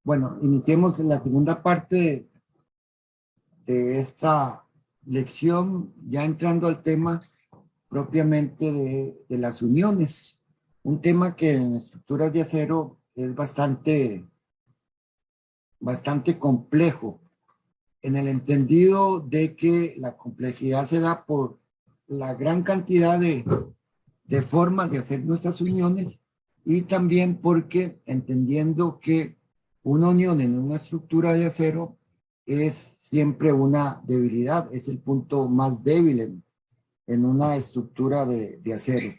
Bueno, iniciemos en la segunda parte de esta lección, ya entrando al tema propiamente de las uniones. Un tema que en estructuras de acero es bastante complejo, en el entendido de que la complejidad se da por la gran cantidad de formas de hacer nuestras uniones y también porque entendiendo que una unión en una estructura de acero es siempre una debilidad, es el punto más débil en una estructura de acero.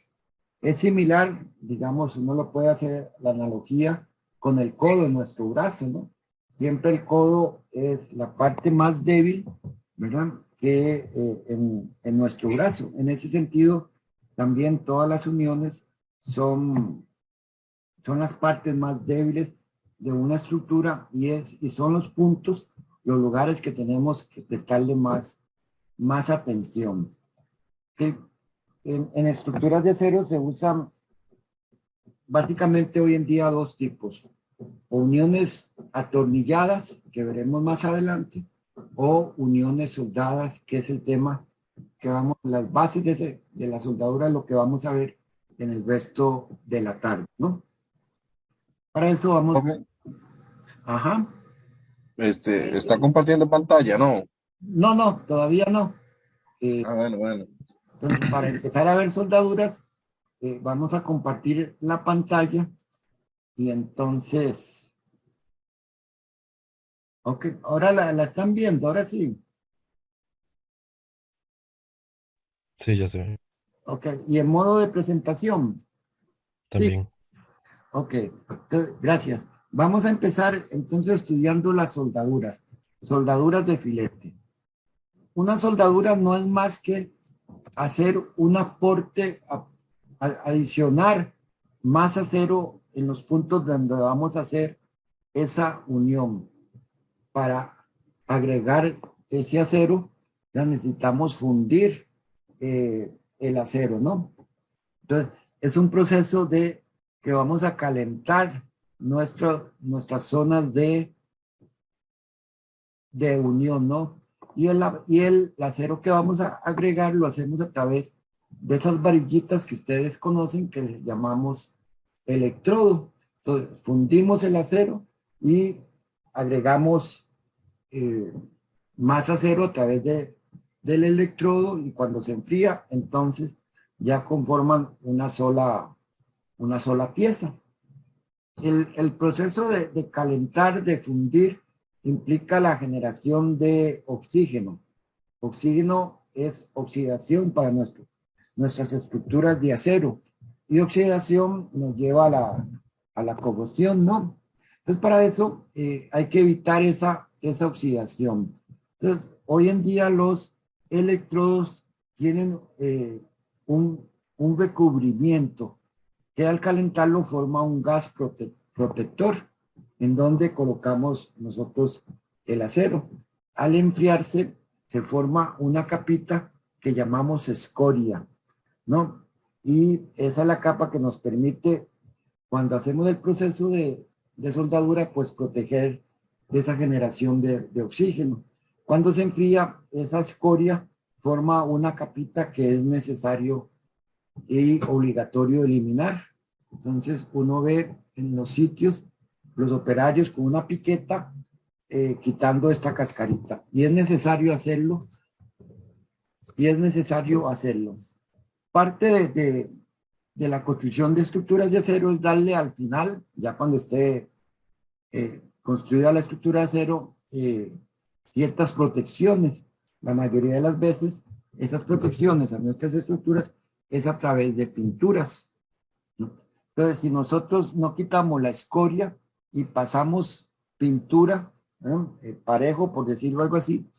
Es similar, digamos, uno lo puede hacer la analogía con el codo en nuestro brazo, ¿no? Siempre el codo es la parte más débil, ¿verdad? Que en nuestro brazo. En ese sentido, también todas las uniones son las partes más débiles de una estructura y son los puntos, los lugares que tenemos que prestarle más atención. ¿Sí? En estructuras de acero se usan básicamente hoy en día dos tipos: uniones atornilladas, que veremos más adelante, o uniones soldadas, que es el tema que las bases de la soldadura, lo que vamos a ver en el resto de la tarde, ¿no? Para eso vamos. Okay. Ajá. Está compartiendo pantalla, ¿no? No, todavía no. Bueno. Entonces, para empezar a ver soldaduras, vamos a compartir la pantalla y entonces, ok, ahora la están viendo, ahora sí. Sí, ya sé, Ok, y en modo de presentación. Sí, también. ok, entonces, gracias. Vamos a empezar entonces estudiando las soldaduras, soldaduras de filete. Una soldadura no es más que hacer un aporte adicionar más acero en los puntos donde vamos a hacer esa unión. Para agregar ese acero, ya necesitamos fundir el acero, ¿no? Entonces, es un proceso de que vamos a calentar nuestras zonas de unión, ¿no? Y el acero que vamos a agregar lo hacemos a través de esas varillitas que ustedes conocen que les llamamos electrodo. Entonces, fundimos el acero y agregamos eh, más acero a través del electrodo y cuando se enfría, entonces ya conforman una sola pieza. El proceso de calentar, de fundir, implica la generación de oxígeno. Oxígeno es oxidación para nuestras estructuras de acero. Y oxidación nos lleva a la corrosión, ¿no? Entonces, para eso hay que evitar esa oxidación. Entonces, hoy en día los electrodos tienen un recubrimiento que al calentarlo forma un gas protector en donde colocamos nosotros el acero. Al enfriarse se forma una capita que llamamos escoria, ¿no? Y esa es la capa que nos permite, cuando hacemos el proceso de soldadura, pues proteger de esa generación de oxígeno. Cuando se enfría, esa escoria forma una capita que es necesario y obligatorio eliminar. Entonces uno ve en los sitios los operarios con una piqueta quitando esta cascarita. Y es necesario hacerlo. Parte de la construcción de estructuras de acero es darle al final, ya cuando esté construida la estructura de acero, ciertas protecciones. La mayoría de las veces, esas protecciones a nuestras estructuras es a través de pinturas, ¿no? Entonces, si nosotros no quitamos la escoria y pasamos pintura, ¿no? Parejo, por decirlo algo así,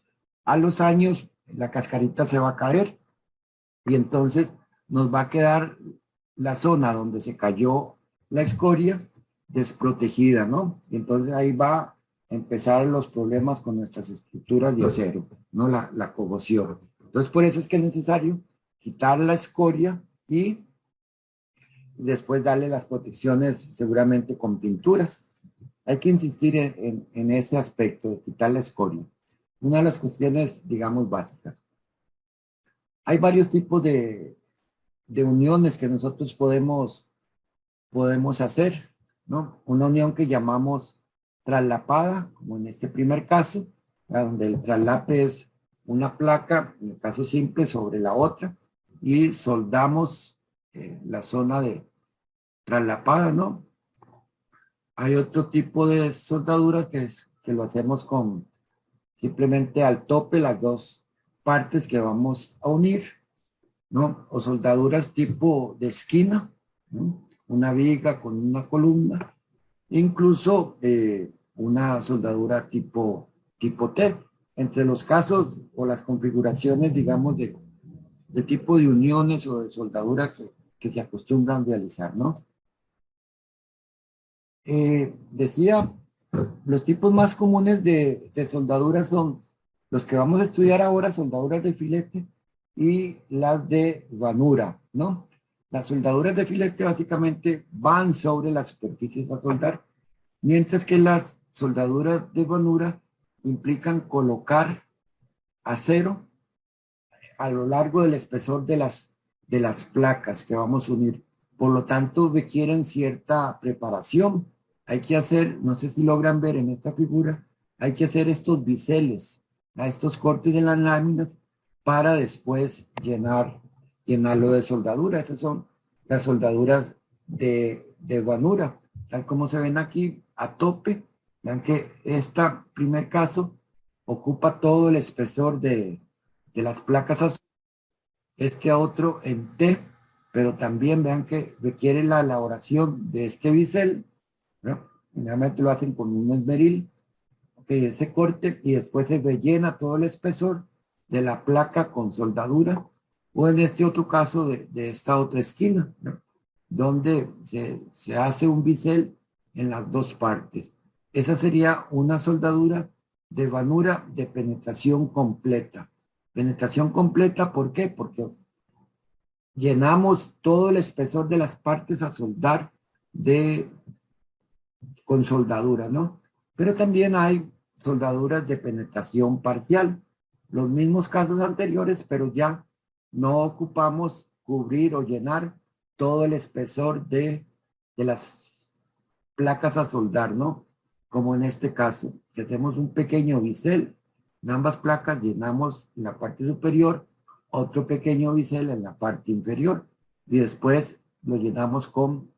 a los años la cascarita se va a caer y entonces nos va a quedar la zona donde se cayó la escoria desprotegida, ¿no? Y entonces ahí va a empezar los problemas con nuestras estructuras de acero, ¿no? La corrosión. Entonces, por eso es que es necesario quitar la escoria y después darle las protecciones seguramente con pinturas. hay que insistir en ese aspecto de quitar la escoria. Una de las cuestiones, digamos, básicas. Hay varios tipos de uniones que nosotros podemos hacer, ¿no? Una unión que llamamos traslapada, como en este primer caso, donde el traslape es una placa, en el caso simple, sobre la otra, y soldamos la zona de traslapada, ¿no? Hay otro tipo de soldadura que lo hacemos con simplemente al tope las dos partes que vamos a unir, ¿no? O soldaduras tipo de esquina, ¿no? Una viga con una columna, incluso una soldadura tipo T. Entre los casos o las configuraciones, digamos, de tipo de uniones o de soldadura que se acostumbran a realizar, ¿no? Decía, los tipos más comunes de soldaduras son los que vamos a estudiar ahora, soldaduras de filete y las de ranura, ¿no? Las soldaduras de filete básicamente van sobre las superficies a soldar, mientras que las soldaduras de ranura implican colocar acero a lo largo del espesor de las placas que vamos a unir. Por lo tanto, requieren cierta preparación. Hay que hacer, no sé si logran ver en esta figura, hay que hacer estos biseles, a estos cortes de las láminas para después llenarlo de soldadura. Esas son las soldaduras de ranura, tal como se ven aquí a tope. Vean que este primer caso ocupa todo el espesor de las placas azules, este otro en T, pero también vean que requiere la elaboración de este bisel, ¿no? Generalmente lo hacen con un esmeril, ese corte, y después se rellena todo el espesor de la placa con soldadura, o en este otro caso de esta otra esquina, ¿no? Donde se hace un bisel en las dos partes. Esa sería una soldadura de ranura de penetración completa. Penetración completa, ¿por qué? Porque llenamos todo el espesor de las partes a soldar con soldadura, ¿no? Pero también hay soldaduras de penetración parcial. Los mismos casos anteriores, pero ya no ocupamos cubrir o llenar todo el espesor de las placas a soldar, ¿no? Como en este caso, que hacemos un pequeño bisel. En ambas placas llenamos en la parte superior otro pequeño bisel en la parte inferior y después lo llenamos con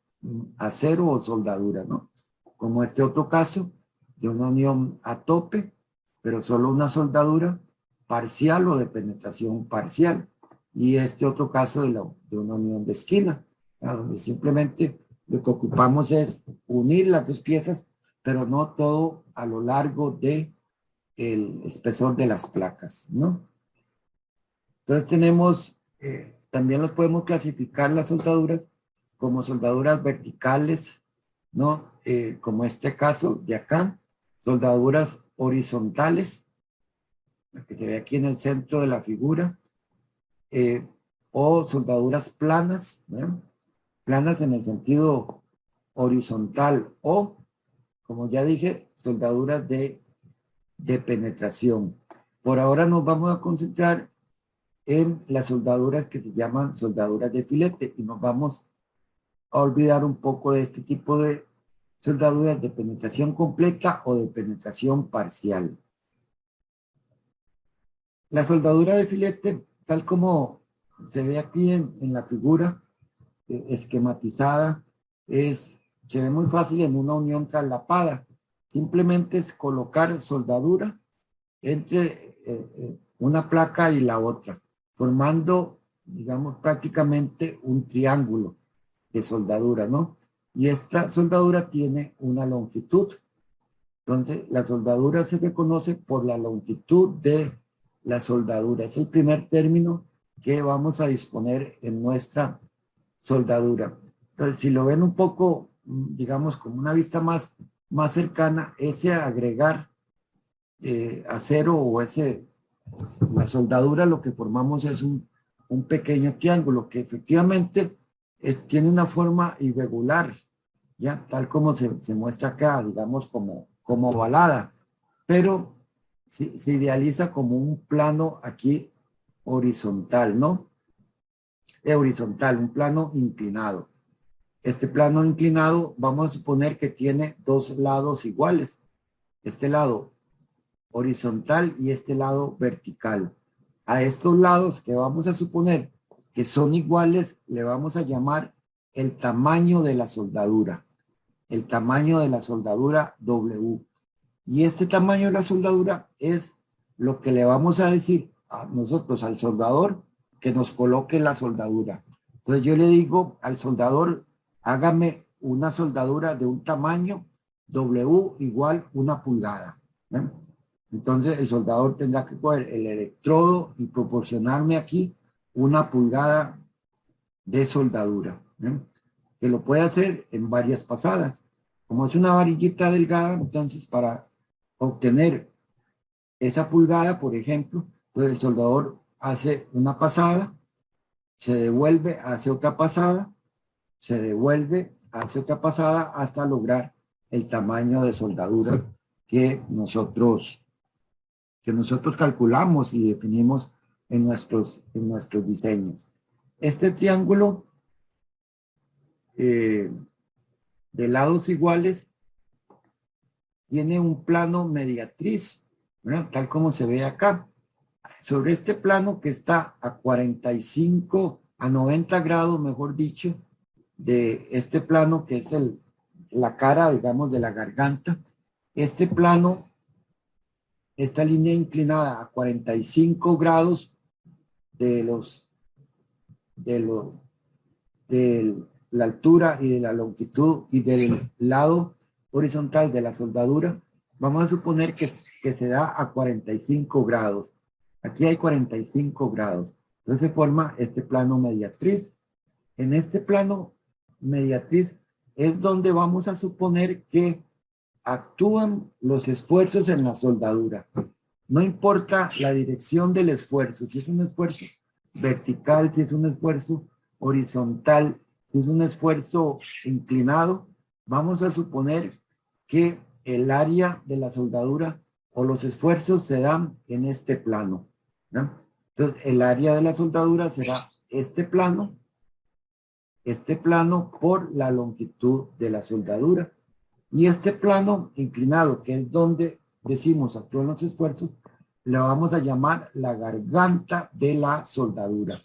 acero o soldadura, ¿no? Como este otro caso de una unión a tope, pero solo una soldadura parcial o de penetración parcial. Y este otro caso de una unión de esquina, donde simplemente lo que ocupamos es unir las dos piezas, pero no todo a lo largo de el espesor de las placas, ¿no? Entonces tenemos, también los podemos clasificar las soldaduras como soldaduras verticales, ¿no? Como este caso de acá, soldaduras horizontales, la que se ve aquí en el centro de la figura, o soldaduras planas, ¿no? Planas en el sentido horizontal, o, como ya dije, soldaduras de penetración. Por ahora nos vamos a concentrar en las soldaduras que se llaman soldaduras de filete y nos vamos a olvidar un poco de este tipo de soldaduras de penetración completa o de penetración parcial. La soldadura de filete, tal como se ve aquí en la figura esquematizada, se ve muy fácil en una unión traslapada. Simplemente es colocar soldadura entre una placa y la otra, formando, digamos, prácticamente un triángulo de soldadura, ¿no? Y esta soldadura tiene una longitud. Entonces, la soldadura se reconoce por la longitud de la soldadura. Es el primer término que vamos a disponer en nuestra soldadura. Entonces, si lo ven un poco, digamos, como una vista más cercana, ese agregar acero o la soldadura, lo que formamos es un pequeño triángulo que efectivamente tiene una forma irregular, ya, tal como se muestra acá, digamos como ovalada, pero se idealiza como un plano aquí horizontal, ¿no? Horizontal, un plano inclinado. Este plano inclinado, vamos a suponer que tiene dos lados iguales. Este lado horizontal y este lado vertical. A estos lados que vamos a suponer que son iguales, le vamos a llamar el tamaño de la soldadura. El tamaño de la soldadura W. Y este tamaño de la soldadura es lo que le vamos a decir a nosotros, al soldador, que nos coloque la soldadura. Entonces yo le digo al soldador, hágame una soldadura de un tamaño W igual 1 pulgada. ¿Eh? Entonces el soldador tendrá que coger el electrodo y proporcionarme aquí 1 pulgada de soldadura. ¿Eh? Que lo puede hacer en varias pasadas. Como es una varillita delgada, entonces para obtener esa pulgada, por ejemplo, pues el soldador hace una pasada, se devuelve, hace otra pasada, se devuelve, hace otra pasada hasta lograr el tamaño de soldadura que nosotros calculamos y definimos en nuestros diseños. Este triángulo de lados iguales tiene un plano mediatriz, ¿verdad? Tal como se ve acá. Sobre este plano que está a 45, a 90 grados, mejor dicho, de este plano que es la cara, digamos, de la garganta, este plano, esta línea inclinada a 45 grados de la altura y de la longitud y del lado horizontal de la soldadura, vamos a suponer que se da a 45 grados. Aquí hay 45 grados. Entonces se forma este plano mediatriz. En este plano mediatriz es donde vamos a suponer que actúan los esfuerzos en la soldadura. No importa la dirección del esfuerzo, si es un esfuerzo vertical, si es un esfuerzo horizontal, si es un esfuerzo inclinado, vamos a suponer que el área de la soldadura o los esfuerzos se dan en este plano, ¿no? Entonces, el área de la soldadura será este plano por la longitud de la soldadura. Y este plano inclinado, que es donde decimos actúan los esfuerzos, le vamos a llamar la garganta de la soldadura.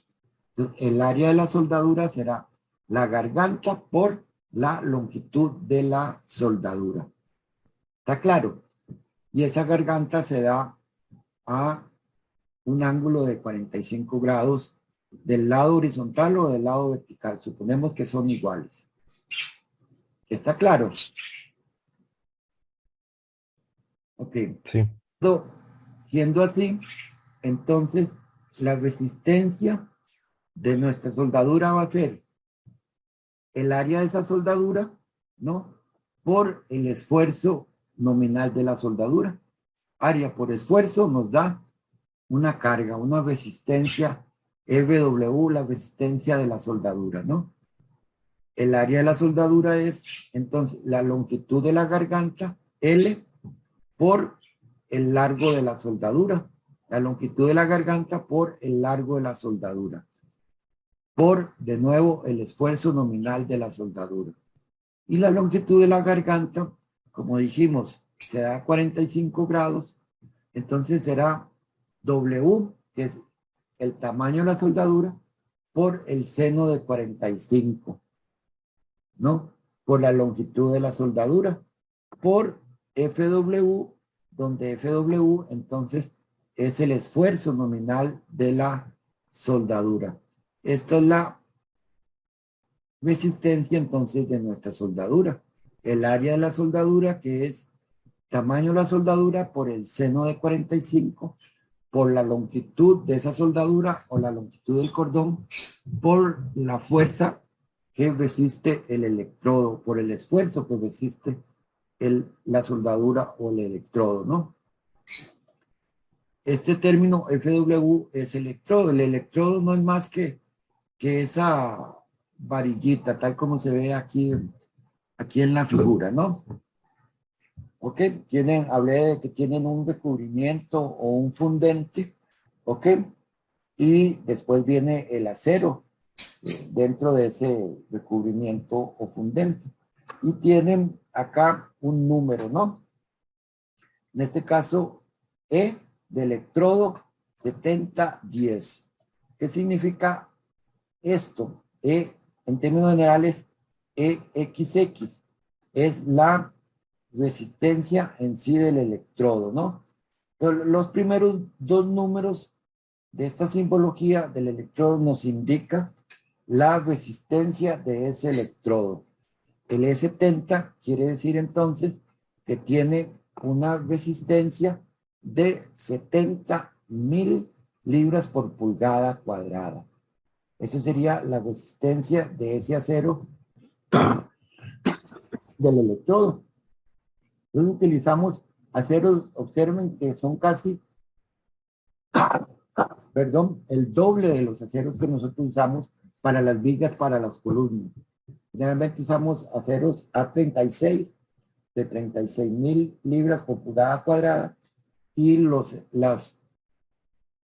Entonces, el área de la soldadura será la garganta por la longitud de la soldadura. ¿Está claro? Y esa garganta se da a un ángulo de 45 grados del lado horizontal o del lado vertical. Suponemos que son iguales. ¿Está claro? Ok. Sí. Siendo así, entonces la resistencia de nuestra soldadura va a ser el área de esa soldadura, ¿no? Por el esfuerzo nominal de la soldadura. Área por esfuerzo nos da una carga, una resistencia FW, la resistencia de la soldadura, ¿no? El área de la soldadura es, entonces, la longitud de la garganta, L, por el largo de la soldadura. La longitud de la garganta por el largo de la soldadura. Por, de nuevo, el esfuerzo nominal de la soldadura. Y la longitud de la garganta, como dijimos, se da 45 grados, entonces será W, que es el tamaño de la soldadura, por el seno de 45, ¿no? Por la longitud de la soldadura, por FW, donde FW entonces es el esfuerzo nominal de la soldadura. Esta es la resistencia entonces de nuestra soldadura. El área de la soldadura, que es tamaño de la soldadura por el seno de 45, por la longitud de esa soldadura o la longitud del cordón, por la fuerza que resiste el electrodo, por el esfuerzo que resiste la soldadura o el electrodo, ¿no? Este término FW es electrodo. El electrodo no es más que esa varillita, tal como se ve aquí aquí en la figura, ¿no? ¿Ok? Hablé de que tienen un recubrimiento o un fundente, ¿ok? Y después viene el acero dentro de ese recubrimiento o fundente. Y tienen acá un número, ¿no? En este caso, E de electrodo 7010. ¿Qué significa esto? E, en términos generales, EXX es la resistencia en sí del electrodo, ¿no? Pero los primeros dos números de esta simbología del electrodo nos indica la resistencia de ese electrodo. El E70 quiere decir entonces que tiene una resistencia de 70.000 libras por pulgada cuadrada. Eso sería la resistencia de ese acero del electrodo. Entonces utilizamos aceros, observen que son casi, perdón, el doble de los aceros que nosotros usamos para las vigas, para las columnas. Generalmente usamos aceros A36 de 36.000 libras por pulgada cuadrada y las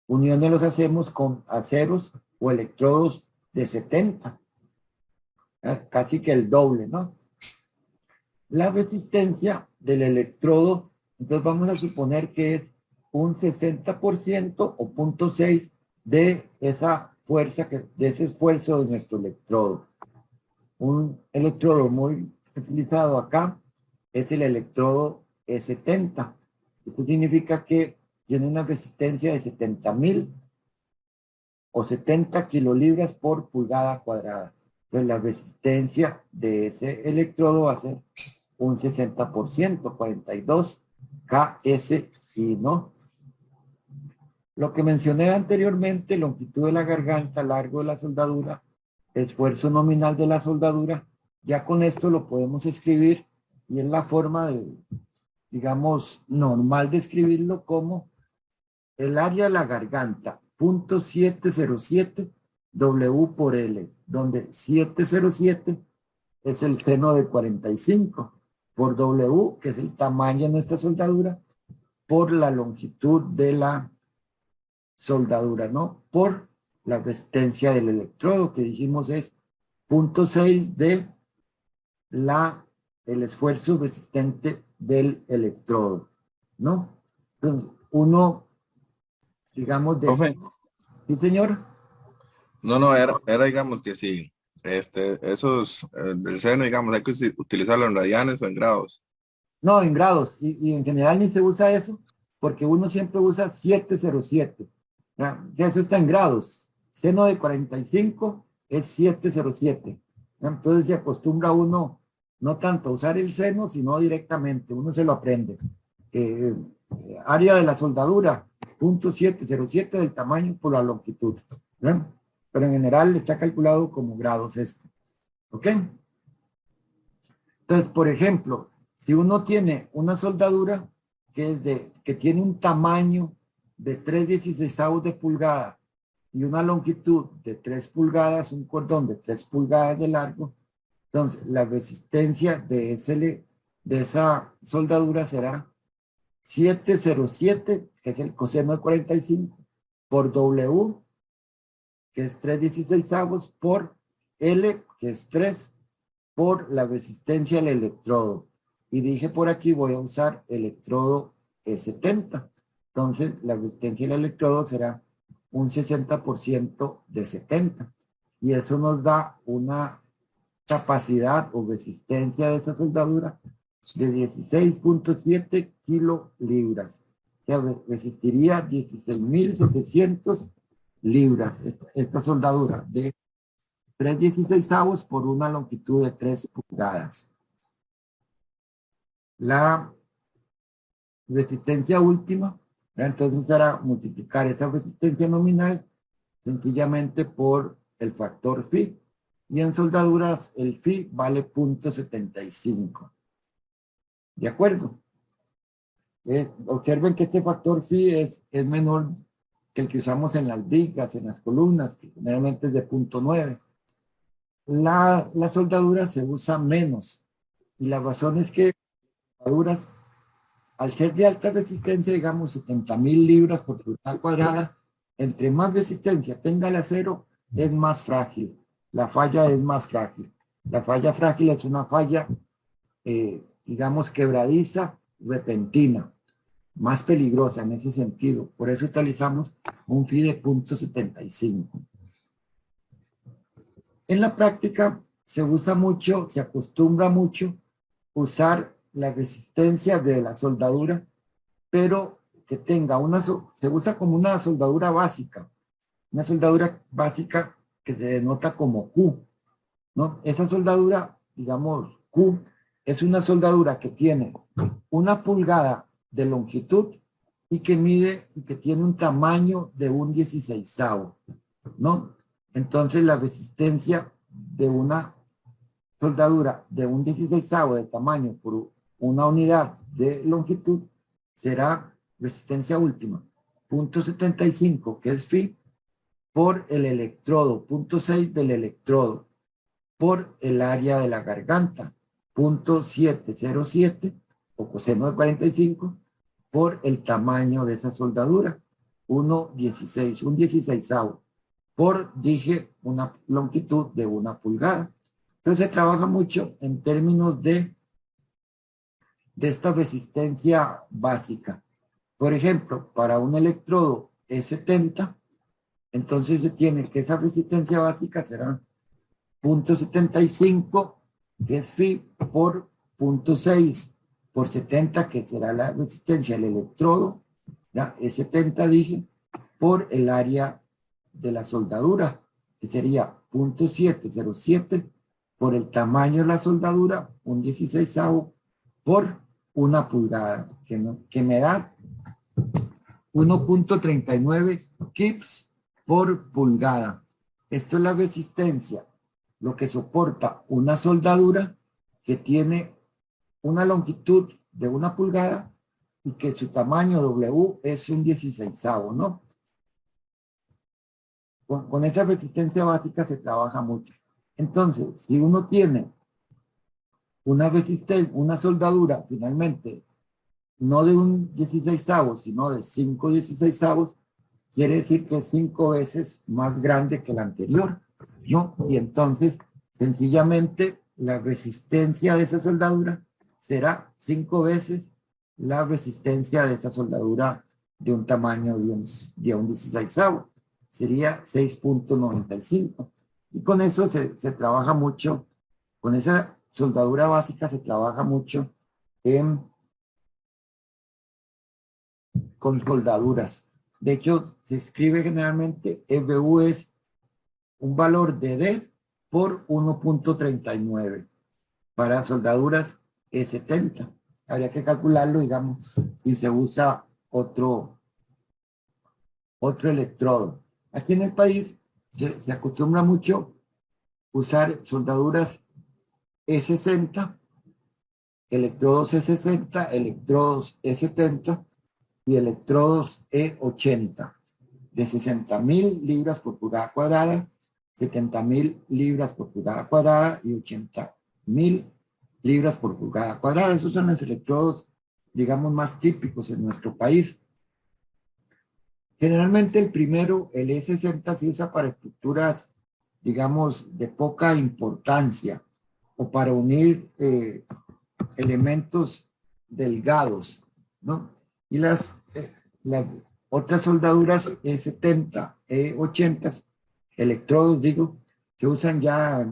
uniones los hacemos con aceros o electrodos de 70, casi que el doble, ¿no? La resistencia del electrodo, entonces vamos a suponer que es un 60% o 0.6 de esa fuerza, de ese esfuerzo de nuestro electrodo. Un electrodo muy utilizado acá es el electrodo E70. Esto significa que tiene una resistencia de 70.000 o 70 kilolibras por pulgada cuadrada. Entonces la resistencia de ese electrodo va a ser un 60%, 42 KSI, ¿no? Lo que mencioné anteriormente, longitud de la garganta, largo de la soldadura, esfuerzo nominal de la soldadura, ya con esto lo podemos escribir y es la forma de, digamos, normal de escribirlo como el área de la garganta, 0.707 W por L, donde 707 es el seno de 45 por W, que es el tamaño de nuestra soldadura, por la longitud de la soldadura, ¿no? Por la resistencia del electrodo, que dijimos es 0.6 de el esfuerzo resistente del electrodo, ¿no? Entonces, uno, digamos, Profe, ¿sí, señor? no, era digamos que sí, esos, del seno, digamos, hay que utilizarlo en radianes o en grados. No, en grados, y en general ni se usa eso, porque uno siempre usa 707. ¿Ya? Ya eso está en grados. Seno de 45 es 707. ¿Ya? Entonces se acostumbra uno no tanto a usar el seno, sino directamente, uno se lo aprende. Área de la soldadura, 0.707 del tamaño por la longitud. ¿Ya? Pero en general está calculado como grados esto. ¿Ok? Entonces, por ejemplo, si uno tiene una soldadura que tiene un tamaño de 3/16 de pulgada y una longitud de 3 pulgadas, un cordón de 3 pulgadas de largo, entonces la resistencia de esa soldadura será 707, que es el coseno de 45, por W, que es 3/16, por L, que es 3, por la resistencia al electrodo. Y dije por aquí voy a usar electrodo E70. Entonces la resistencia del electrodo será un 60% de 70. Y eso nos da una capacidad o resistencia de esa soldadura de 16.7 kilolibras. O sea, resistiría 16.700 libras esta soldadura de 3/16 por una longitud de 3 pulgadas. La resistencia última, entonces será multiplicar esa resistencia nominal sencillamente por el factor phi. Y en soldaduras el phi vale 0.75. ¿De acuerdo? Observen que este factor phi es menor que el que usamos en las vigas, en las columnas, que generalmente es de 0.9. La soldadura se usa menos Y la razón es que soldaduras, al ser de alta resistencia, digamos 70,000 libras por pulgada cuadrada, entre más resistencia tenga el acero, es más frágil. La falla es más frágil. La falla frágil es una falla, digamos, quebradiza, repentina, más peligrosa en ese sentido. Por eso utilizamos un Fi de 0.75. En la práctica se usa mucho, se acostumbra mucho usar la resistencia de la soldadura, pero que tenga se usa como una soldadura básica que se denota como Q, ¿no? Esa soldadura, digamos, Q, es una soldadura que tiene 1 pulgada de longitud y que tiene un tamaño de un 16avo, ¿no? Entonces la resistencia de una soldadura de un 16avo de tamaño por una unidad de longitud será resistencia última, 0.75, que es Fi, por el electrodo, 0.6 del electrodo, por el área de la garganta, 0.707, o coseno de 45, por el tamaño de esa soldadura, 1.16, un 16avo, por, dije, una longitud de 1 pulgada. Entonces se trabaja mucho en términos de esta resistencia básica. Por ejemplo, para un electrodo E70, entonces se tiene que esa resistencia básica será 0.75, que es Fi, por 0.6 por 70, que será la resistencia del electrodo, ¿ya? E70 dije, por el área de la soldadura, que sería 0.707 por el tamaño de la soldadura, un 16avo por 1 pulgada, que me da 1.39 kips por pulgada. Esto es la resistencia, lo que soporta una soldadura que tiene una longitud de 1 pulgada y que su tamaño W es un 16avo, ¿no? Con esa resistencia básica se trabaja mucho. Entonces, si uno tiene una soldadura finalmente no de un 16avo, sino de 5 16avos, quiere decir que es 5 veces más grande que la anterior, ¿no? Y entonces, sencillamente, la resistencia de esa soldadura será 5 veces la resistencia de esa soldadura de un tamaño de un 16avo. Sería 6.95. Y con eso se trabaja mucho, con esa soldadura básica se trabaja mucho con soldaduras. De hecho, se escribe generalmente FU es un valor de D por 1.39 para soldaduras E70. Habría que calcularlo, digamos, si se usa otro electrodo. Aquí en el país se acostumbra mucho usar soldaduras E60, electrodos E60, electrodos E70 y electrodos E80 de 60,000 libras por pulgada cuadrada, 70,000 libras por pulgada cuadrada y 80,000 libras por pulgada cuadrada. Esos son los electrodos, digamos, más típicos en nuestro país. Generalmente el primero, el E60, se usa para estructuras, digamos, de poca importancia o para unir elementos delgados, ¿no? Y las otras soldaduras E70, E80, electrodos, digo, se usan ya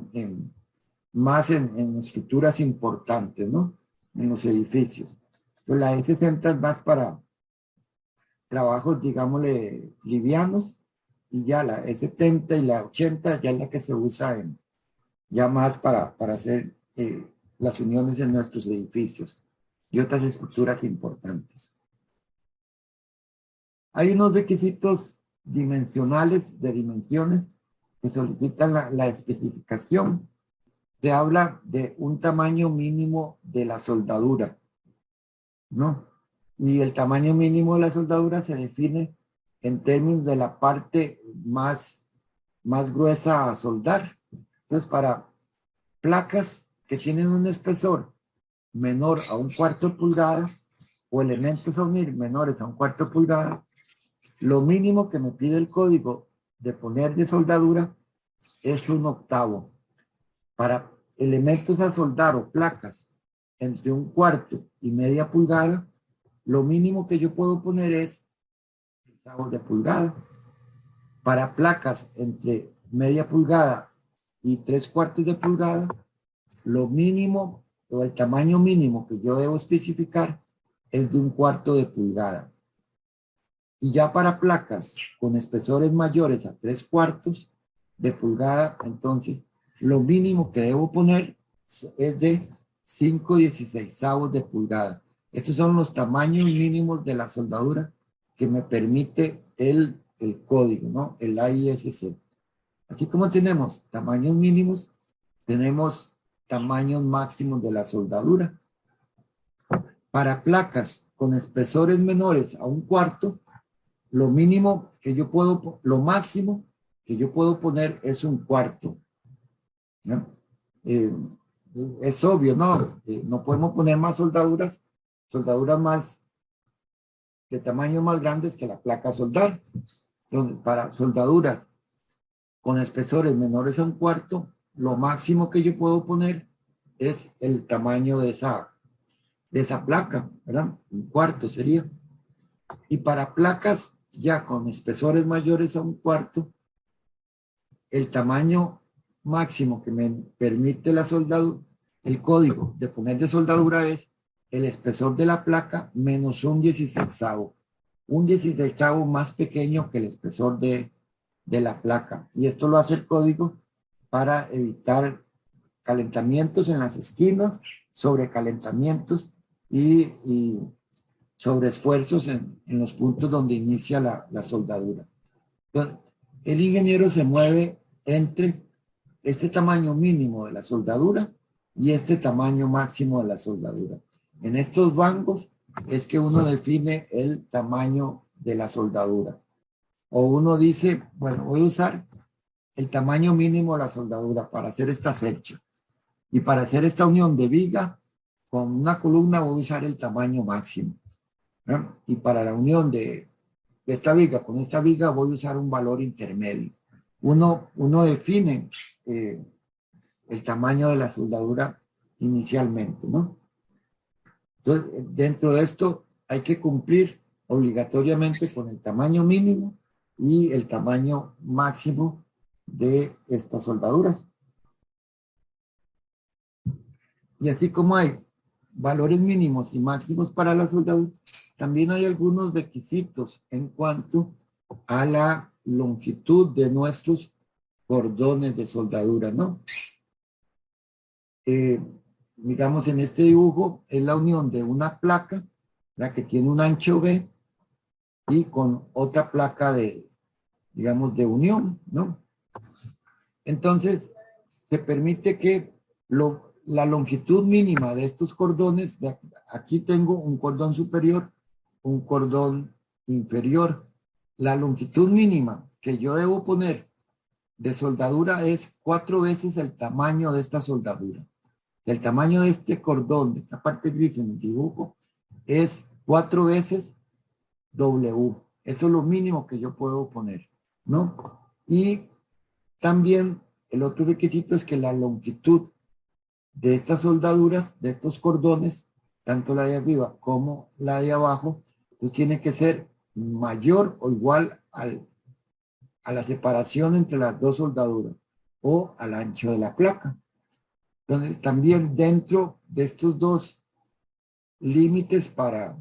más en estructuras importantes, ¿no? En los edificios. Entonces la E60 es más para trabajos, digámosle, livianos, y ya la E70 y la 80 ya es la que se usa ya más para hacer las uniones en nuestros edificios y otras estructuras importantes. Hay unos requisitos dimensionales, de dimensiones, que solicitan la especificación. Se habla de un tamaño mínimo de la soldadura, ¿no? Y el tamaño mínimo de la soldadura se define en términos de la parte más gruesa a soldar. Entonces, para placas que tienen un espesor menor a 1/4 pulgada o elementos a unir menores a 1/4 pulgada, lo mínimo que me pide el código de poner de soldadura es 1/8. Para elementos a soldar o placas entre 1/4 y media pulgada, lo mínimo que yo puedo poner es 6 de pulgada. Para placas entre media pulgada y 3/4 de pulgada, lo mínimo o el tamaño mínimo que yo debo especificar es de 1/4 de pulgada. Y ya para placas con espesores mayores a 3/4 de pulgada, entonces lo mínimo que debo poner es de 5/16 de pulgada. Estos son los tamaños mínimos de la soldadura que me permite el código, ¿no? El AISC. Así como tenemos tamaños mínimos, tenemos tamaños máximos de la soldadura. Para placas con espesores menores a 1/4, lo mínimo que yo puedo, lo máximo que yo puedo poner es 1/4, ¿no? Es obvio, ¿no? No podemos poner más soldaduras más de tamaño más grandes que la placa a soldar. Entonces, para soldaduras con espesores menores a 1/4, lo máximo que yo puedo poner es el tamaño de esa placa, ¿verdad? 1/4 sería. Y para placas ya con espesores mayores a 1/4, el tamaño máximo que me permite la soldadura, el código de poner de soldadura es el espesor de la placa menos 1/16. 1/16 más pequeño que el espesor de la placa. Y esto lo hace el código para evitar calentamientos en las esquinas, sobrecalentamientos y sobreesfuerzos en los puntos donde inicia la soldadura. Entonces, el ingeniero se mueve entre este tamaño mínimo de la soldadura y este tamaño máximo de la soldadura. En estos rangos es que uno define el tamaño de la soldadura. O uno dice, bueno, voy a usar el tamaño mínimo de la soldadura para hacer esta cercha. Y para hacer esta unión de viga con una columna voy a usar el tamaño máximo, ¿no? Y para la unión de esta viga con esta viga voy a usar un valor intermedio. Uno define el tamaño de la soldadura inicialmente, ¿no? Entonces, dentro de esto hay que cumplir obligatoriamente con el tamaño mínimo y el tamaño máximo de estas soldaduras. Y así como hay valores mínimos y máximos para la soldadura, también hay algunos requisitos en cuanto a la longitud de nuestros cordones de soldadura, ¿no? Digamos, en este dibujo es la unión de una placa, la que tiene un ancho B, y con otra placa de, digamos, de unión, ¿no? Entonces, se permite que la longitud mínima de estos cordones, aquí tengo un cordón superior, un cordón inferior. La longitud mínima que yo debo poner de soldadura es 4 veces el tamaño de esta soldadura. El tamaño de este cordón, de esta parte gris en el dibujo, es 4 veces W. Eso es lo mínimo que yo puedo poner, ¿no? Y también el otro requisito es que la longitud de estas soldaduras, de estos cordones, tanto la de arriba como la de abajo, pues tiene que ser mayor o igual a la separación entre las dos soldaduras o al ancho de la placa. Entonces, también dentro de estos dos límites para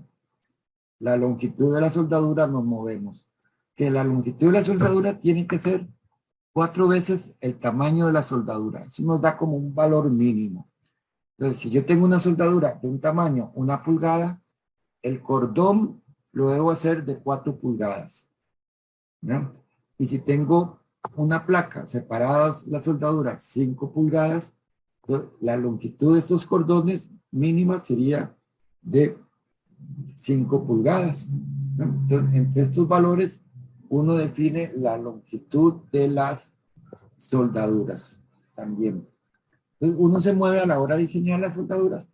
la longitud de la soldadura nos movemos. Que la longitud de la soldadura tiene que ser 4 veces el tamaño de la soldadura. Eso nos da como un valor mínimo. Entonces, si yo tengo una soldadura de un tamaño 1 pulgada, el cordón lo debo hacer de 4 pulgadas, ¿no? Y si tengo una placa separadas las soldaduras 5 pulgadas, la longitud de estos cordones mínima sería de 5 pulgadas, ¿no? Entonces, entre estos valores, uno define la longitud de las soldaduras también. Entonces, uno se mueve a la hora de diseñar las soldaduras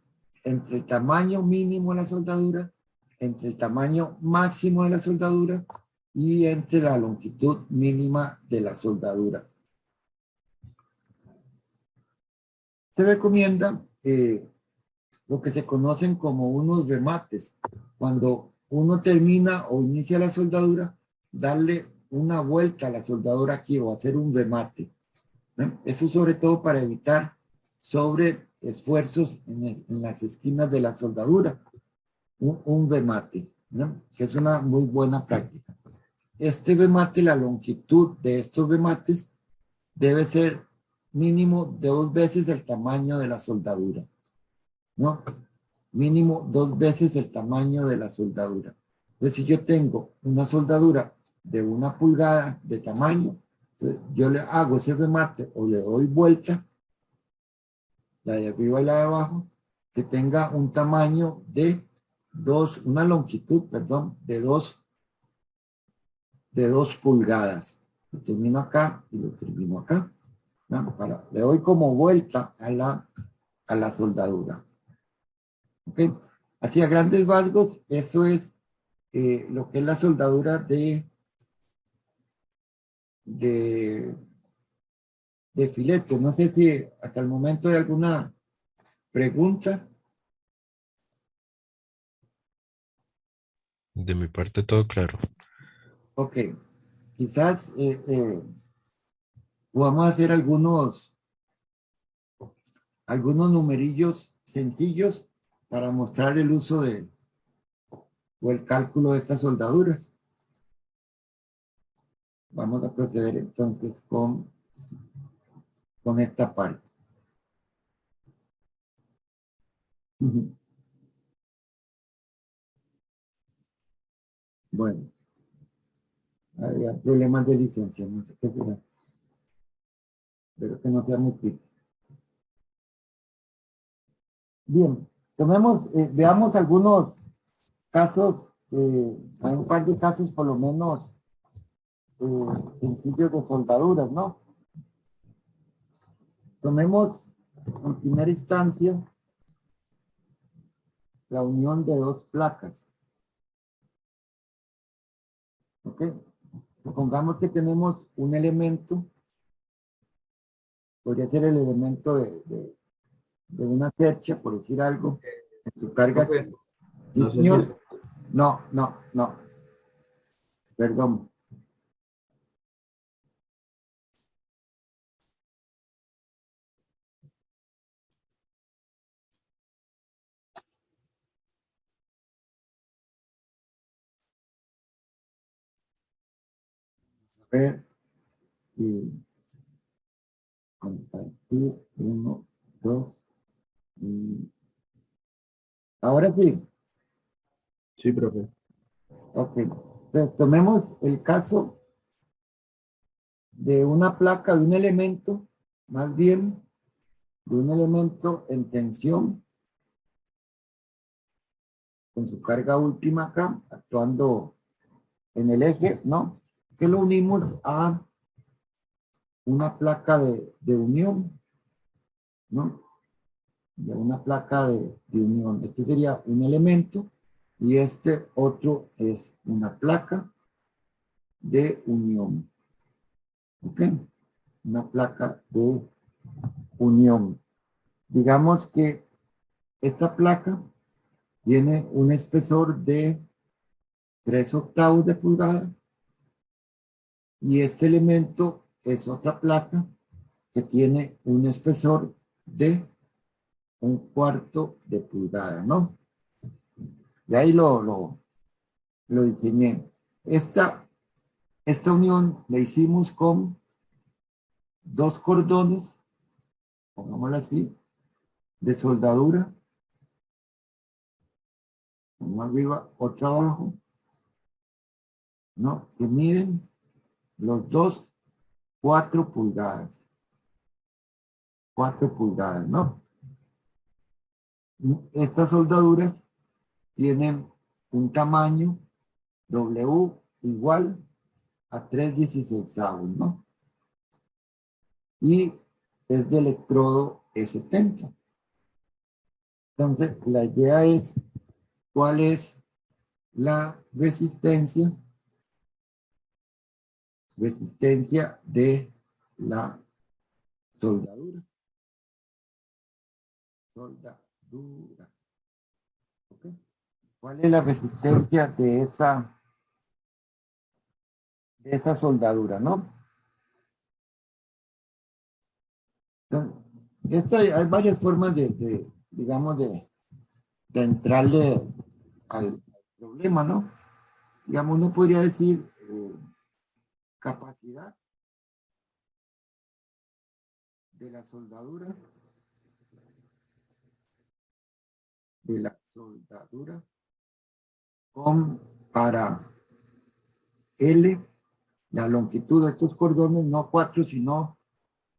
entre el tamaño mínimo de la soldadura, entre el tamaño máximo de la soldadura y entre la longitud mínima de la soldadura. Se recomienda lo que se conocen como unos remates. Cuando uno termina o inicia la soldadura, darle una vuelta a la soldadura aquí o hacer un remate. Eso sobre todo para evitar sobre esfuerzos en las esquinas de la soldadura. Un remate, ¿no? Que es una muy buena práctica. Este remate, la longitud de estos remates debe ser mínimo 2 veces el tamaño de la soldadura, ¿no? Mínimo 2 veces el tamaño de la soldadura. Entonces, si yo tengo una soldadura de 1 pulgada de tamaño, yo le hago ese remate o le doy vuelta, la de arriba y la de abajo, que tenga un tamaño de una longitud, perdón, de 2 pulgadas. Lo termino acá y lo termino acá. ¿No? Le doy como vuelta a la soldadura. ¿Ok? Así a grandes rasgos, eso es lo que es la soldadura de filete. No sé si hasta el momento hay alguna pregunta. De mi parte todo claro. Ok. Quizás vamos a hacer algunos numerillos sencillos para mostrar el uso o el cálculo de estas soldaduras. Vamos a proceder entonces con esta parte. Bueno, había problemas de licencia, no sé qué será. Espero que no sea muy crítico. Bien, veamos algunos casos, hay un par de casos por lo menos sencillos de soldaduras, ¿no? Tomemos en primera instancia la unión de 2 placas. ¿Ok? Supongamos que tenemos un elemento, podría ser el elemento de una cercha, por decir algo, en su carga. Profe, Sí, no sé si señor. es- No, perdón. A ver, y compartir, 1, 2, y ahora sí. Sí, profe. Ok, pues tomemos el caso de una placa, de un elemento, más bien de un elemento en tensión, con su carga última acá, actuando en el eje, ¿no? Que lo unimos a una placa de unión, ¿no? De una placa de unión. Este sería un elemento y este otro es una placa de unión. ¿Ok? Una placa de unión. Digamos que esta placa tiene un espesor de 3/8 de pulgada y este elemento es otra placa que tiene un espesor de 1/4 de pulgada, ¿no? Y ahí lo diseñé. Esta unión la hicimos con 2 cordones, pongámoslo así, de soldadura, uno arriba, otro abajo, ¿no? Que miden los dos 4 pulgadas. 4 pulgadas, ¿no? Estas soldaduras tienen un tamaño W igual a 3/16, ¿no? Y es de electrodo E70. Entonces, la idea es cuál es la resistencia de la soldadura. Soldadura. ¿Ok? ¿Cuál es la resistencia de esa soldadura, no? Entonces, hay varias formas digamos, de entrarle al problema, ¿no? Digamos, uno podría decir capacidad de la soldadura, para L, la longitud de estos cordones, no 4, sino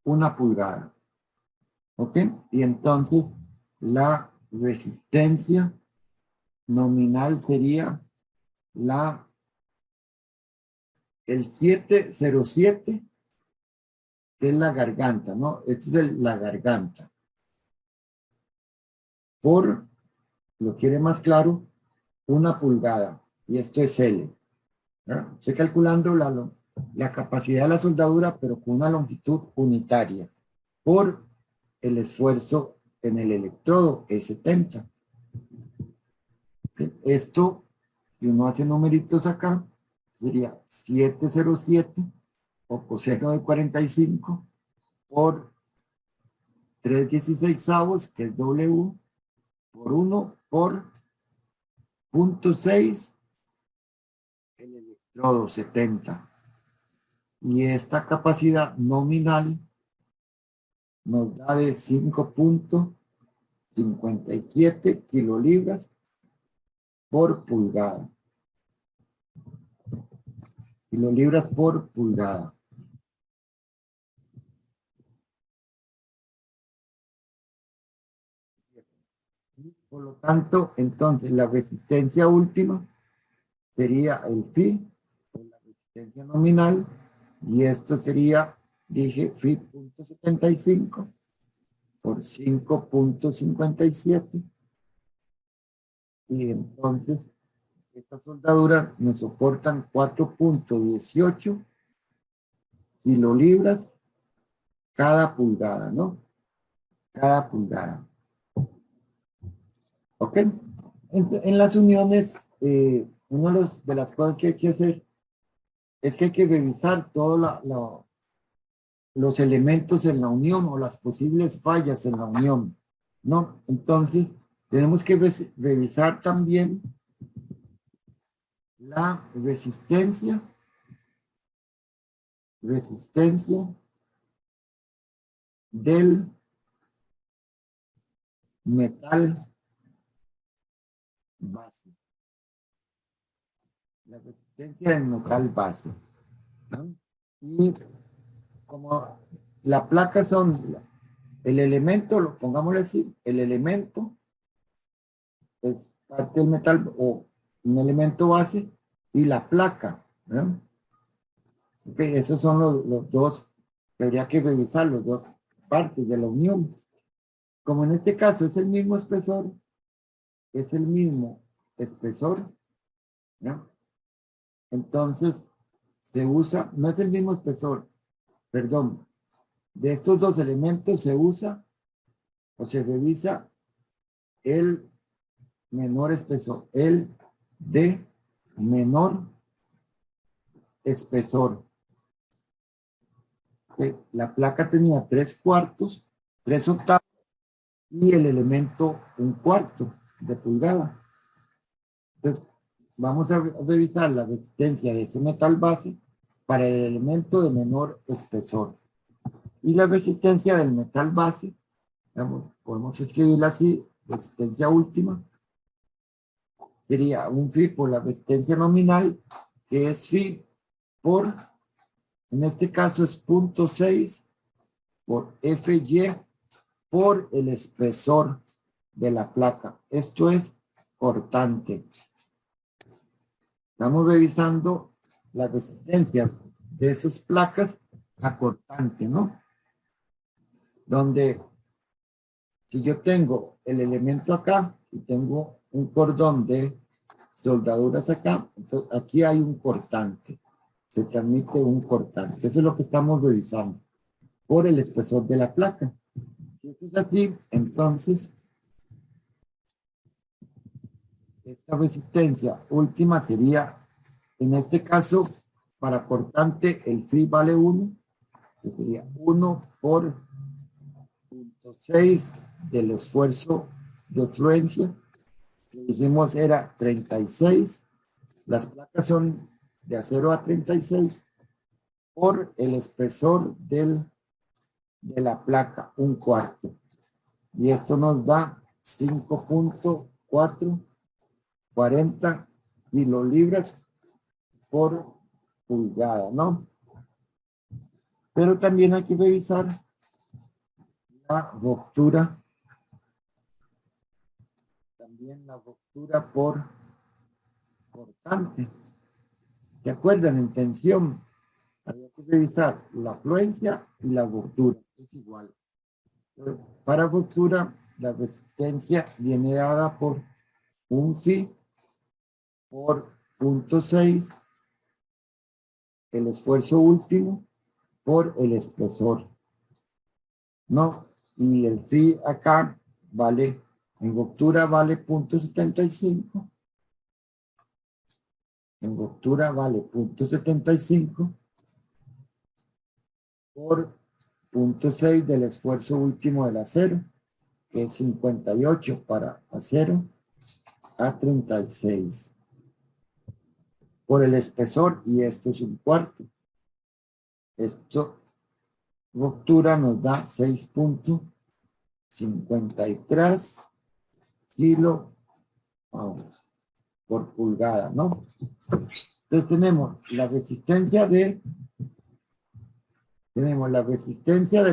1 pulgada. ¿Ok? Y entonces la resistencia nominal sería el 707, que es la garganta, ¿no? Esta es la garganta. Por, lo quiere más claro, 1 pulgada. Y esto es L. ¿Verdad? Estoy calculando la capacidad de la soldadura, pero con una longitud unitaria. Por el esfuerzo en el electrodo es 70. Esto, si uno hace numeritos acá, sería 707 o coseno de 45 por 3/16, que es W, por 1 por 0.6 el electrodo 70. Y esta capacidad nominal nos da de 5.57 kilolibras por pulgada. Kilolibras por pulgada. Por lo tanto, entonces la resistencia última sería el phi, o la resistencia nominal, y esto sería, dije, phi.75 por 5.57. Y entonces, estas soldaduras me soportan 4.18 kilolibras cada pulgada, ¿no? Cada pulgada. ¿Ok? En las uniones, una de las cosas que hay que hacer es que hay que revisar todos los elementos en la unión o las posibles fallas en la unión, ¿no? Entonces, tenemos que revisar también la resistencia del metal base. La resistencia del metal base, ¿no? Y como la placa son el elemento, pongámosle así, el elemento es parte del metal o un elemento base y la placa, ¿no? Okay, esos son los dos que habría que revisar, los dos partes de la unión. Como en este caso es el mismo espesor, ¿no? Entonces se usa, no es el mismo espesor, perdón, de estos dos elementos se usa o se revisa el menor espesor, el de menor espesor. La placa tenía 3/4, 3/8 y el elemento 1/4 de pulgada. Entonces, vamos a revisar la resistencia de ese metal base para el elemento de menor espesor. Y la resistencia del metal base, digamos, podemos escribirla así, resistencia última, sería un phi por la resistencia nominal, que es phi por, en este caso es 0.6 por Fy por el espesor de la placa. Esto es cortante. Estamos revisando la resistencia de esas placas a cortante, ¿no? Donde Si yo tengo el elemento acá y tengo un cordón de soldaduras acá, entonces aquí hay un cortante. Se transmite un cortante. Eso es lo que estamos revisando por el espesor de la placa. Si eso es así, entonces esta resistencia última sería, en este caso, para cortante, el phi vale 1, que sería 1 por 0.6 del esfuerzo de fluencia, que dijimos era 36. Las placas son de acero a 36 por el espesor de la placa, un cuarto. Y esto nos da 5.440 kilolibras por pulgada, ¿no? Pero también hay que revisar la ruptura, también la ruptura por cortante. ¿Se acuerdan? En tensión, había que revisar la afluencia y la ruptura, es igual. Para ruptura, la resistencia viene dada por un phi por 0.6, el esfuerzo último por el espesor, ¿no? Y el phi acá vale, en ruptura vale 0.75, en ruptura vale 0.75 por 0.6 del esfuerzo último del acero, que es 58 para acero a 36 por el espesor, y esto es un cuarto. Esto ruptura nos da 6.53 kilo por pulgada, ¿no? Entonces tenemos la resistencia de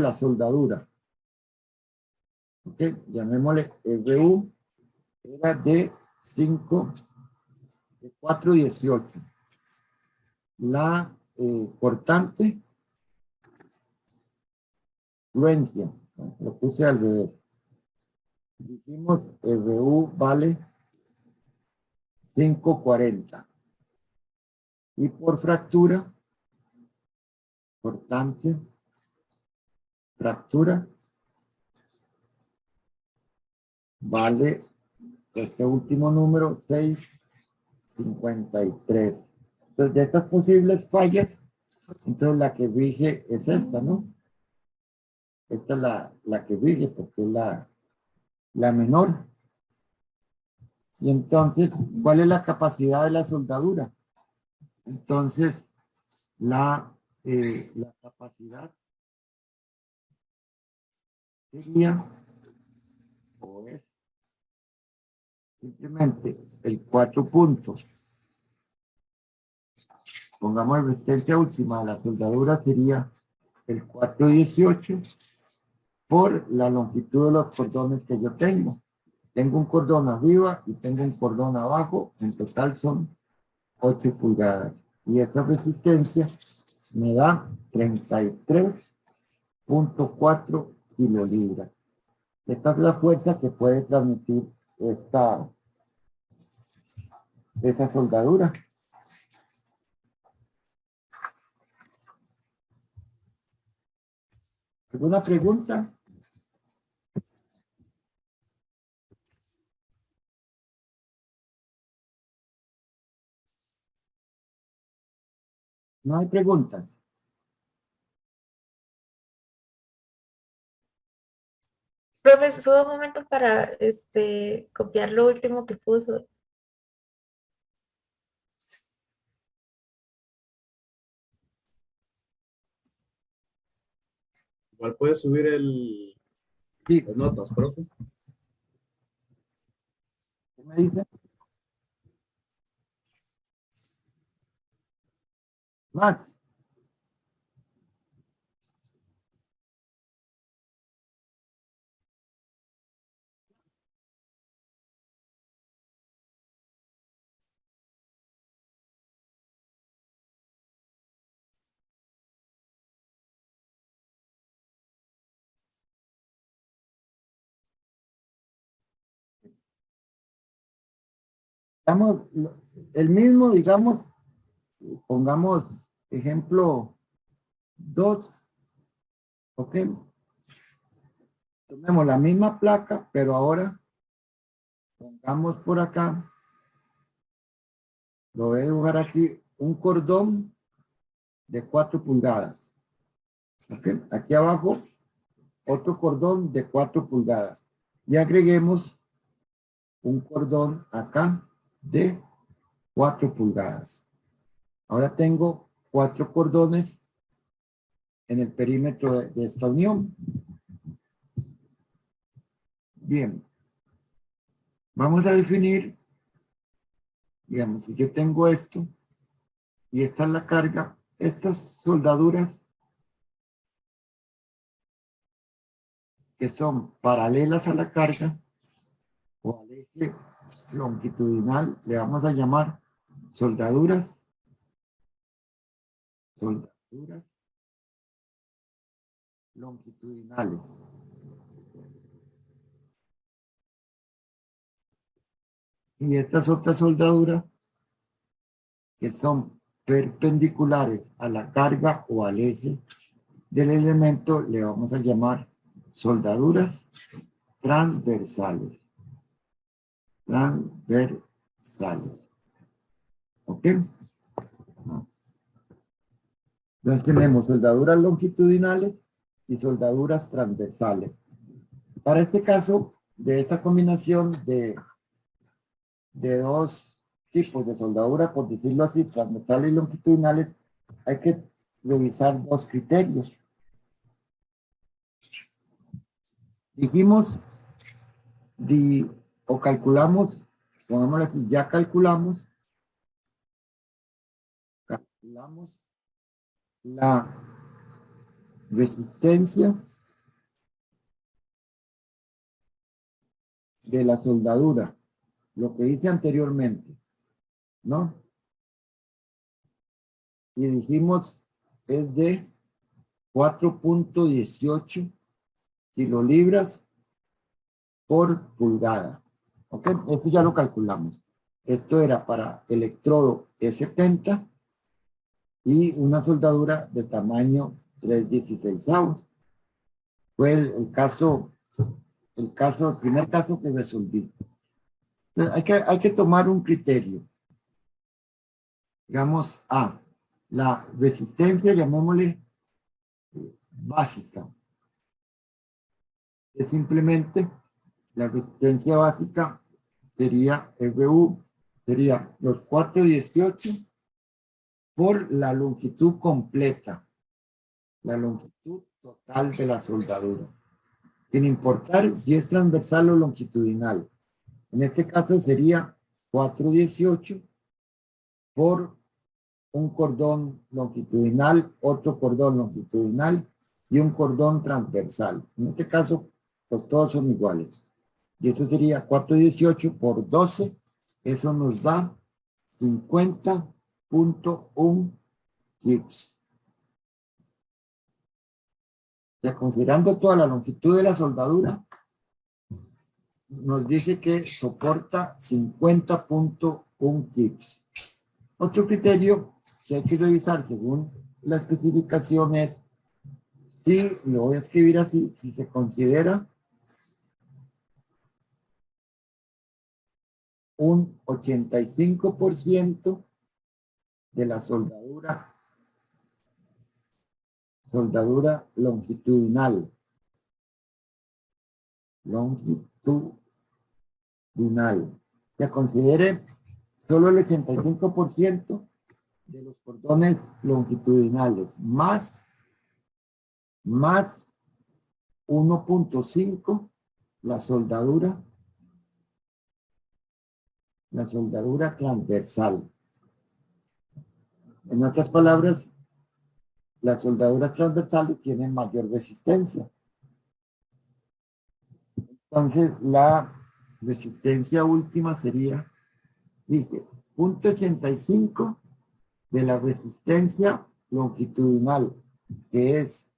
la soldadura, ¿ok? Llamémosle RU, era de 4.18. La cortante, fluencia, lo puse al revés. Dijimos RU vale 5.40. Y por fractura, cortante, fractura, vale este último número 6.53. Entonces, de estas posibles fallas, entonces la que rige es esta, ¿no? Esta es la que rige porque es la menor. Y entonces, ¿cuál es la capacidad de la soldadura? Entonces, la capacidad sería, o es, simplemente el 4 puntos. Pongamos resistencia última de la soldadura sería el 4.18 por la longitud de los cordones que yo tengo. Tengo un cordón arriba y tengo un cordón abajo, en total son 8 pulgadas. Y esa resistencia me da 33.4 kilolibras. Esta es la fuerza que puede transmitir esa soldadura. ¿Alguna pregunta? No hay preguntas. Profe, solo un momento para copiar lo último que puso. Igual puede subir Sí. las notas, profe. ¿Qué me dice? Max. Digamos, el mismo, digamos, pongamos ejemplo 2, ok. Tomemos la misma placa, pero ahora pongamos por acá, lo voy a dibujar aquí, un cordón de 4 pulgadas. Okay. Aquí abajo, otro cordón de 4 pulgadas. Y agreguemos un cordón acá de 4 pulgadas. Ahora tengo 4 cordones en el perímetro de esta unión. Bien. Vamos a definir, digamos, si yo tengo esto y esta es la carga, estas soldaduras que son paralelas a la carga o al eje longitudinal, le vamos a llamar soldaduras longitudinales. Y estas otras soldaduras que son perpendiculares a la carga o al eje del elemento, le vamos a llamar soldaduras transversales. ¿Ok? Entonces tenemos soldaduras longitudinales y soldaduras transversales. Para este caso, de esa combinación de dos tipos de soldadura, por decirlo así, transversales y longitudinales, hay que revisar dos criterios. Dijimos o calculamos, pongámoslo así, ya calculamos la resistencia de la soldadura, lo que hice anteriormente, ¿no? Y dijimos es de 4.18 kilolibras por pulgada. ¿Ok? Esto ya lo calculamos. Esto era para electrodo E70 y una soldadura de tamaño 3/16. Fue el primer caso que resolví. Entonces, hay que tomar un criterio. Digamos, la resistencia, llamémosle básica. Es simplemente la resistencia básica sería RU, sería los 418 por la longitud completa, la longitud total de la soldadura, sin importar si es transversal o longitudinal. En este caso sería 418 por un cordón longitudinal, otro cordón longitudinal y un cordón transversal. En este caso, pues todos son iguales. Y eso sería 418 por 12. Eso nos da 50.1 kips. O sea, considerando toda la longitud de la soldadura, nos dice que soporta 50.1 kips. Otro criterio que hay que revisar según la especificación es, si lo voy a escribir así, si se considera un 85% de la soldadura longitudinal. Se considere solo el 85% de los cordones longitudinales, más 1.5 la soldadura transversal. En otras palabras, las soldaduras transversales tienen mayor resistencia. Entonces, la resistencia última sería, dije, 0.85 de la resistencia longitudinal, que es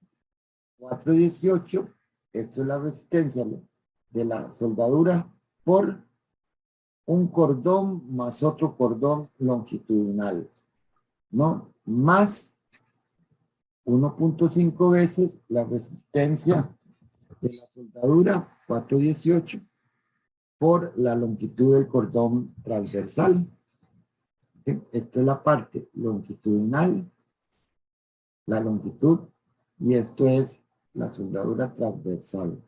418. Esto es la resistencia de la soldadura por un cordón más otro cordón longitudinal, ¿no? Más 1.5 veces la resistencia de la soldadura 418 por la longitud del cordón transversal. ¿Sí? Esto es la parte longitudinal, la longitud, y esto es la soldadura transversal.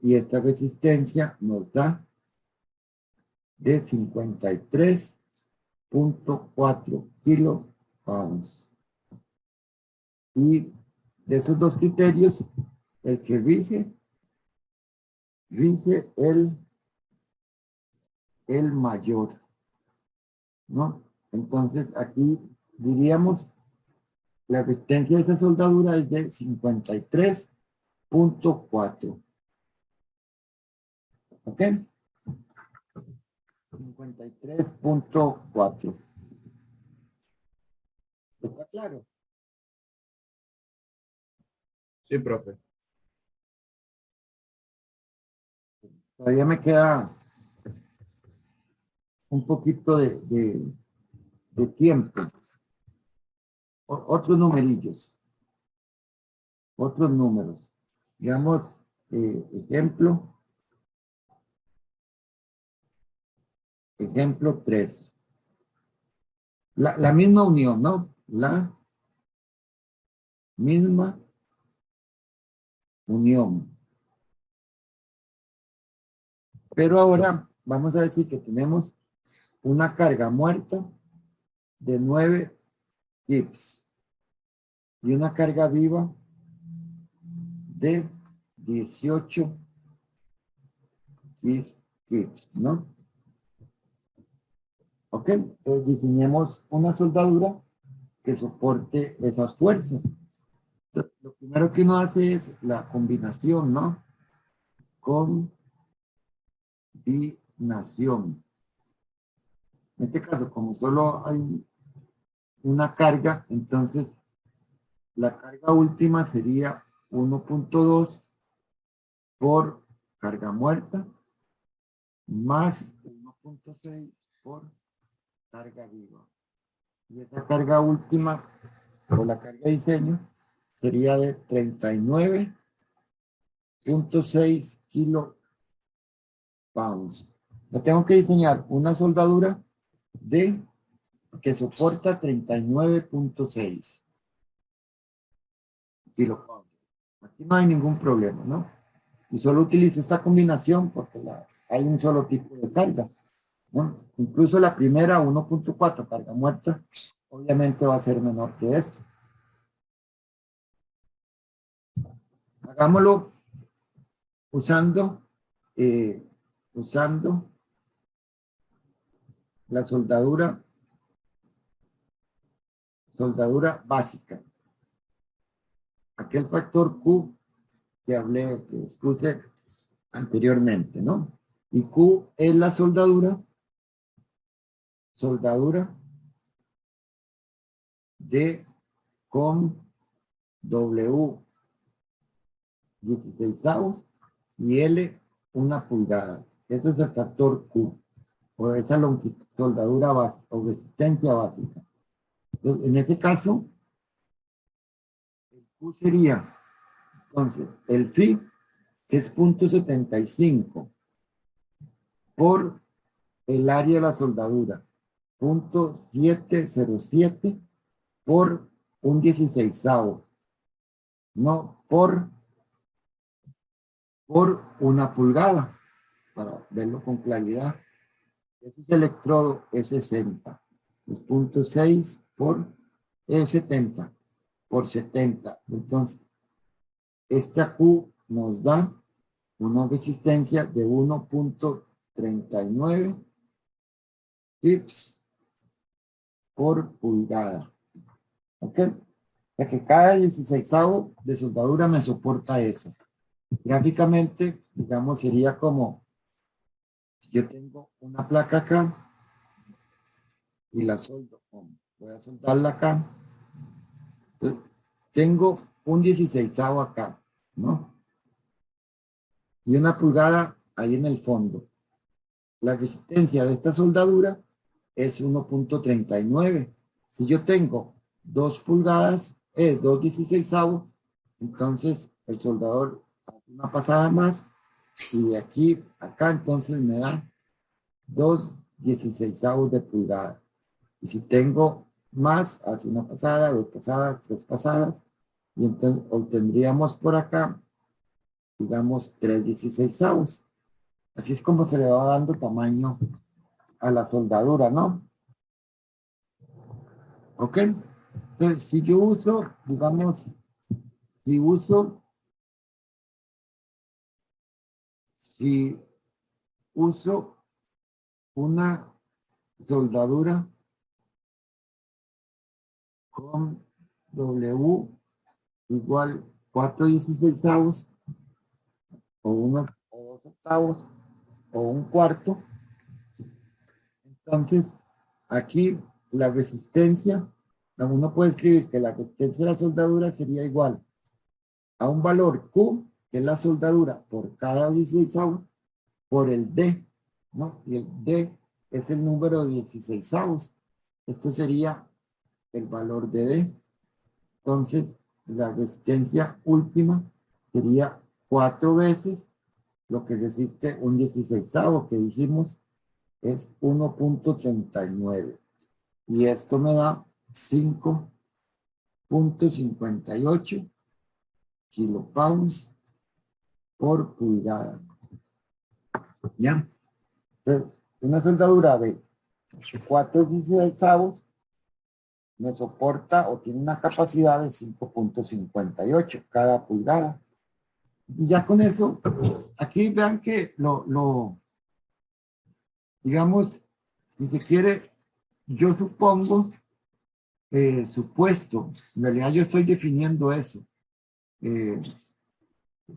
Y esta resistencia nos da de 53.4 kilopounds. Y de esos dos criterios, el que rige el mayor, ¿no? Entonces aquí diríamos la resistencia de esa soldadura es de 53.4. ¿Ok? 53.4. ¿Está claro? Sí, profe. Todavía me queda un poquito de tiempo. Otros numerillos. Otros números. Digamos, ejemplo 3. La misma unión, ¿no? La misma unión. Pero ahora vamos a decir que tenemos una carga muerta de 9 kips y una carga viva de 18 kips, ¿no? Ok, entonces diseñemos una soldadura que soporte esas fuerzas. Entonces, lo primero que uno hace es la combinación, ¿no? Combinación. En este caso, como solo hay una carga, entonces la carga última sería 1.2 por carga muerta más 1.6 por carga viva. Y esa carga última, o la carga de diseño, sería de 39.6 kilopounds. Yo tengo que diseñar una soldadura que soporta 39.6 kilopounds. Aquí no hay ningún problema, ¿no? Y solo utilizo esta combinación porque hay un solo tipo de carga, ¿no? Incluso la primera 1.4 carga muerta, obviamente va a ser menor que esto. Hagámoslo usando la soldadura básica. Aquel factor Q que expuse anteriormente, ¿no? Y Q es la soldadura de con W 16avos y L 1 pulgada. Eso es el factor Q, o esa longitud, soldadura básica o resistencia básica. Entonces, en este caso, el Q sería, entonces, el phi, que es 0.75 por el área de la soldadura, 0.707 por un 16avo, no por 1 pulgada, para verlo con claridad. Ese es electrodo E60, es 0.6 por E70 por 70. Entonces, esta Q nos da una resistencia de 1.39 kips por pulgada. ¿Ok? O sea que cada 16avo de soldadura me soporta eso. Gráficamente, digamos, sería como si yo tengo una placa acá y la soldo. Voy a soldarla acá. Entonces, tengo un 16avo acá, ¿no? Y 1 pulgada ahí en el fondo. La resistencia de esta soldadura es 1.39. Si yo tengo 2 pulgadas, 2/16, entonces el soldador hace una pasada más y de aquí a acá entonces me da 2/16 de pulgada. Y si tengo más, hace una pasada, 2 pasadas, 3 pasadas, y entonces obtendríamos por acá, digamos, 3/16. Así es como se le va dando tamaño a la soldadura, ¿no? ¿Ok? Entonces, si yo uso, digamos, si uso una soldadura con W igual 4/16 o 1 o 2/8 o 1/4, entonces aquí la resistencia, uno puede escribir que la resistencia de la soldadura sería igual a un valor Q, que es la soldadura por cada 16avos, por el D, ¿no? Y el D es el número de 16avos. Esto sería el valor de D. Entonces, la resistencia última sería 4 veces lo que resiste un 16avo, que dijimos es 1.39. Y esto me da 5.58 kilopounds por pulgada. ¿Ya? Entonces, una soldadura de 4/16 me soporta o tiene una capacidad de 5.58 cada pulgada. Y ya con eso, aquí vean que digamos, si se quiere, yo supongo, supuesto, en realidad yo estoy definiendo eso,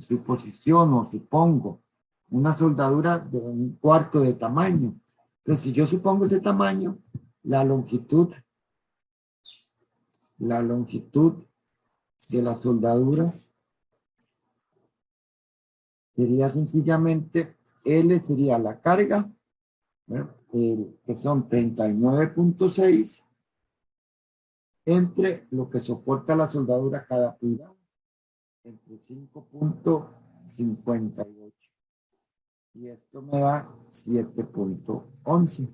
suposición o supongo, una soldadura de 1/4 de tamaño. Entonces, si yo supongo ese tamaño, la longitud de la soldadura sería sencillamente, L sería la carga, que son 39.6 entre lo que soporta la soldadura cada pulgada, entre 5.58. Y esto me da 7.11,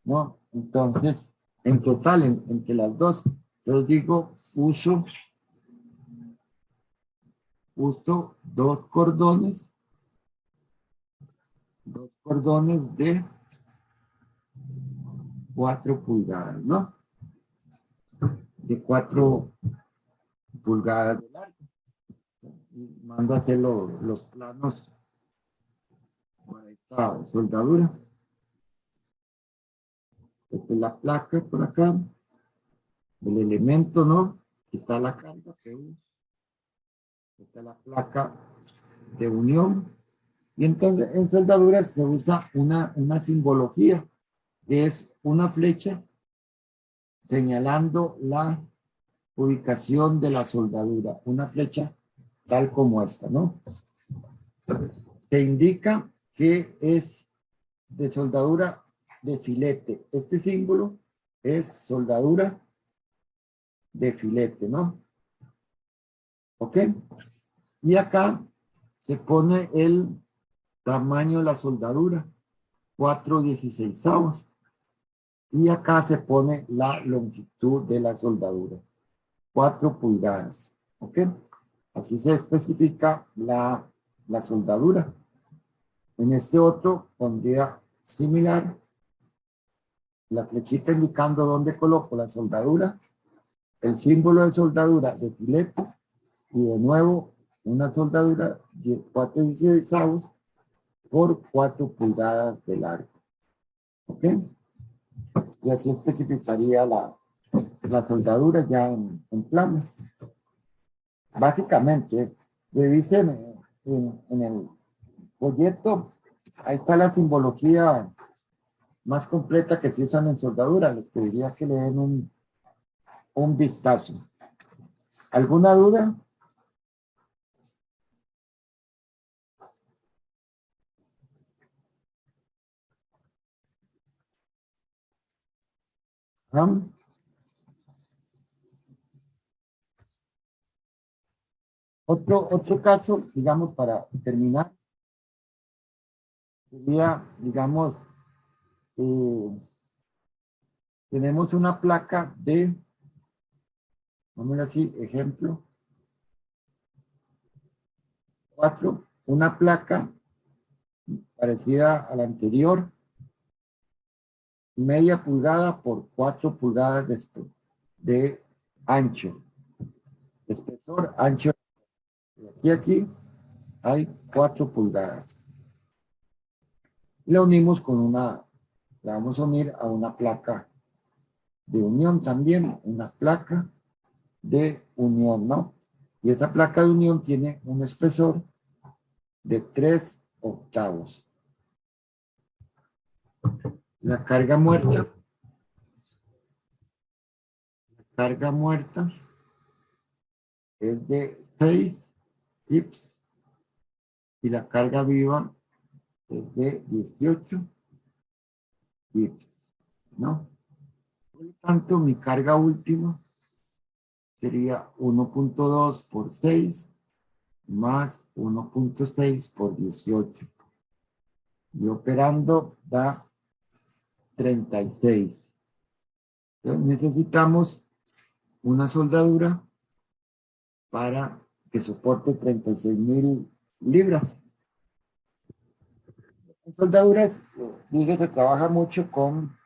¿no? Entonces, en total, entre las dos, yo digo, uso 2 cordones de 4 pulgadas, ¿no? De 4 pulgadas de largo. Y mando a hacer los planos para esta soldadura. Esta es la placa por acá, el elemento, ¿no? Aquí está la carga, PU. Esta es la placa de unión. Y entonces en soldadura se usa una simbología, que es una flecha señalando la ubicación de la soldadura. Una flecha tal como esta, ¿no? Se indica que es de soldadura de filete. Este símbolo es soldadura de filete, ¿no? ¿Ok? Y acá se pone el tamaño de la soldadura, 4/16avos. Y acá se pone la longitud de la soldadura, 4 pulgadas. ¿Ok? Así se especifica la soldadura. En este otro pondría similar, la flechita indicando dónde coloco la soldadura, el símbolo de soldadura de filete y de nuevo una soldadura de 4/16avos por 4 pulgadas de largo. ¿Ok? Y así especificaría la soldadura ya en plano. Básicamente, revisen en el folleto, ahí está la simbología más completa que se usan en soldadura. Les pediría que le den un vistazo. ¿Alguna duda? Am. Otro caso, digamos, para terminar, sería, digamos, tenemos una placa de, vamos a ver así, ejemplo, 4, una placa parecida a la anterior, media pulgada por 4 pulgadas de ancho, espesor, ancho. Y aquí hay 4 pulgadas. La unimos con la vamos a unir a una placa de unión también, una placa de unión, ¿no? Y esa placa de unión tiene un espesor de 3 octavos. La carga muerta es de 6 tips y la carga viva es de 18 tips, ¿no? Por lo tanto, mi carga última sería 1.2 por 6 más 1.6 por 18. Y operando da 36. Entonces necesitamos una soldadura para que soporte 36.000 libras. En soldaduras, se trabaja mucho con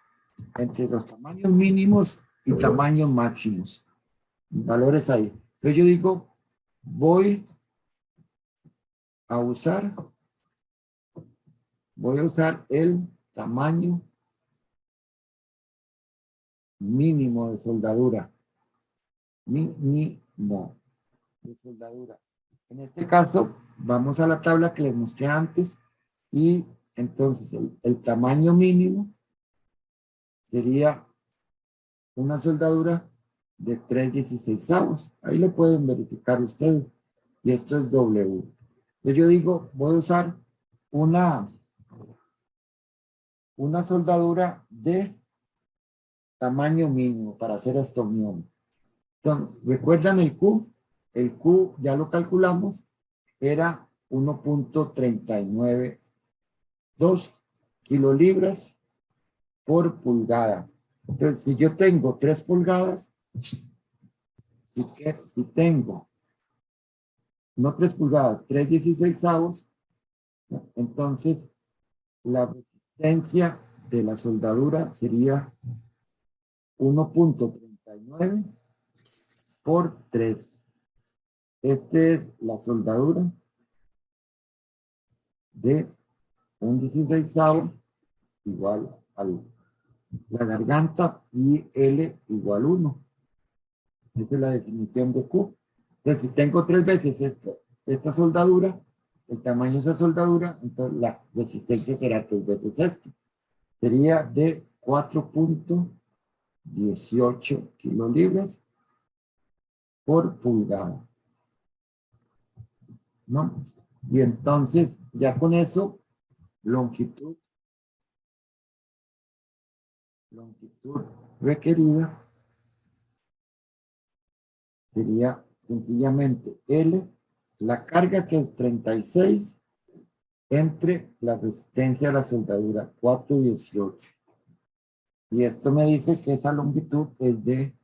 entre los tamaños mínimos y tamaños máximos. Valores ahí. Entonces yo digo, voy a usar el tamaño mínimo de soldadura. Mínimo de soldadura. En este caso, vamos a la tabla que les mostré antes y entonces el tamaño mínimo sería una soldadura de 3/16. Ahí lo pueden verificar ustedes. Y esto es W. Entonces yo digo, voy a usar una soldadura de tamaño mínimo para hacer esta unión. Entonces, ¿recuerdan el Q? El Q ya lo calculamos, era 1.392 kilolibras por pulgada. Entonces, si yo tengo 3 pulgadas, si tengo, no 3 pulgadas, 3/16, entonces la resistencia de la soldadura sería 1.39 por 3. Esta es la soldadura de un 16 igual a la garganta y L igual 1. Esa es la definición de Q. Entonces, si tengo 3 veces esta soldadura, el tamaño de esa soldadura, entonces la resistencia será 3 veces esto. Sería de 4.18 kilolibras por pulgada, ¿no? Y entonces, ya con eso, longitud requerida sería sencillamente L, la carga que es 36, entre la resistencia a la soldadura 4/18. Y esto me dice que esa longitud es de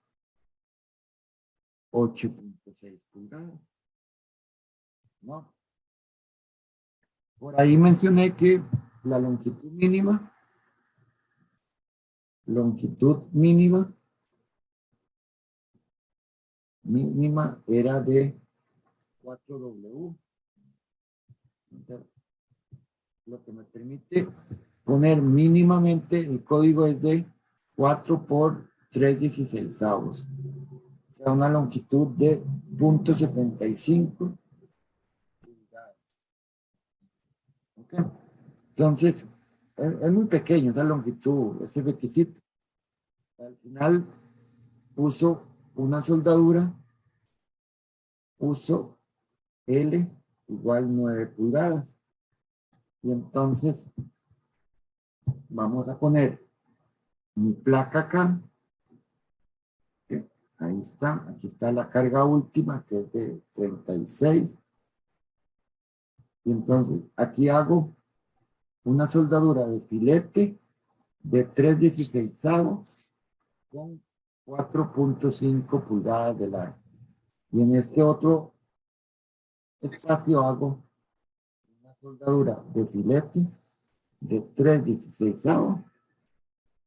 8.6 pulgadas, ¿no? Por ahí mencioné que la longitud mínima era de 4W. Entonces, lo que me permite poner mínimamente el código es de 4 por 3/16. O sea, una longitud de 0.75 pulgadas. ¿Okay? Entonces, es muy pequeño esa longitud, ese requisito. Al final, uso una soldadura, uso L igual 9 pulgadas. Y entonces, vamos a poner mi placa acá Ahí está, aquí está la carga última que es de 36. Y entonces aquí hago una soldadura de filete de 3/16 con 4.5 pulgadas de largo. Y en este otro espacio hago una soldadura de filete de 3/16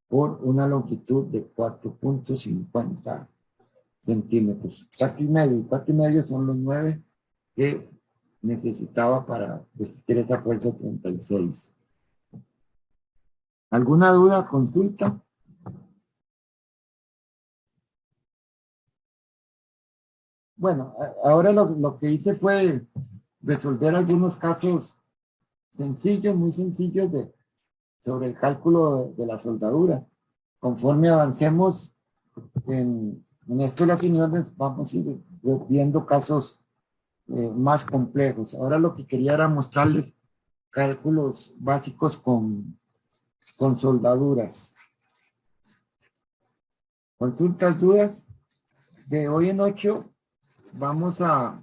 por una longitud de 4.50 centímetros. 4,5 y 4,5 son los 9 que necesitaba para vestir esa fuerza 36. ¿Alguna duda, consulta? Bueno, ahora lo que hice fue resolver algunos casos sencillos, muy sencillos sobre el cálculo de las soldaduras. Conforme avancemos en esto de las uniones, vamos a ir viendo casos más complejos. Ahora lo que quería era mostrarles cálculos básicos con soldaduras. Consultas, dudas. De hoy en 8 vamos a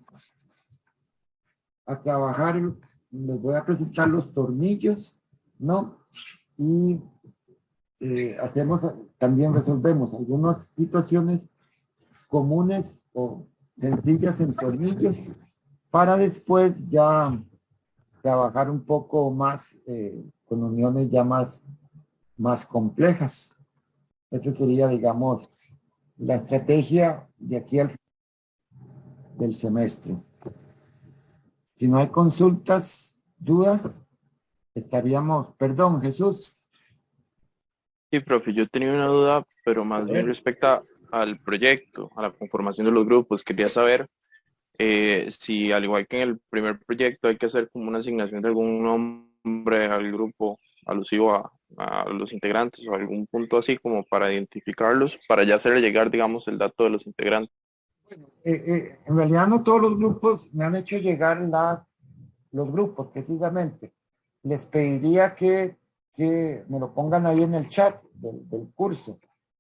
trabajar, les voy a presentar los tornillos, ¿no? Y también resolvemos algunas situaciones comunes o sencillas en tornillos para después ya trabajar un poco más con uniones ya más complejas. Eso sería, digamos, la estrategia de aquí al final del semestre. Si no hay consultas, dudas, estaríamos, perdón, Jesús. Sí, profe, yo tenía una duda, pero más bien respecto al proyecto, a la conformación de los grupos. Quería saber si, al igual que en el primer proyecto, hay que hacer como una asignación de algún nombre al grupo alusivo a los integrantes o algún punto así como para identificarlos, para ya hacerle llegar, digamos, el dato de los integrantes. En realidad no todos los grupos me han hecho llegar los grupos, precisamente. Les pediría que me lo pongan ahí en el chat del curso.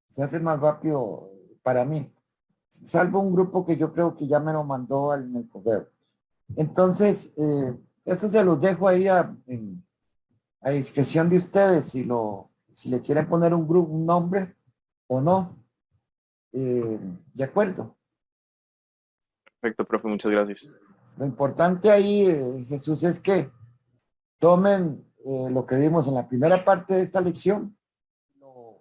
Se hace más rápido para mí. Salvo un grupo que yo creo que ya me lo mandó en el correo. Entonces, eso se los dejo ahí a discreción de ustedes, si le quieren poner un nombre o no. De acuerdo. Perfecto, profe, muchas gracias. Lo importante ahí, Jesús, es que tomen lo que vimos en la primera parte de esta lección, lo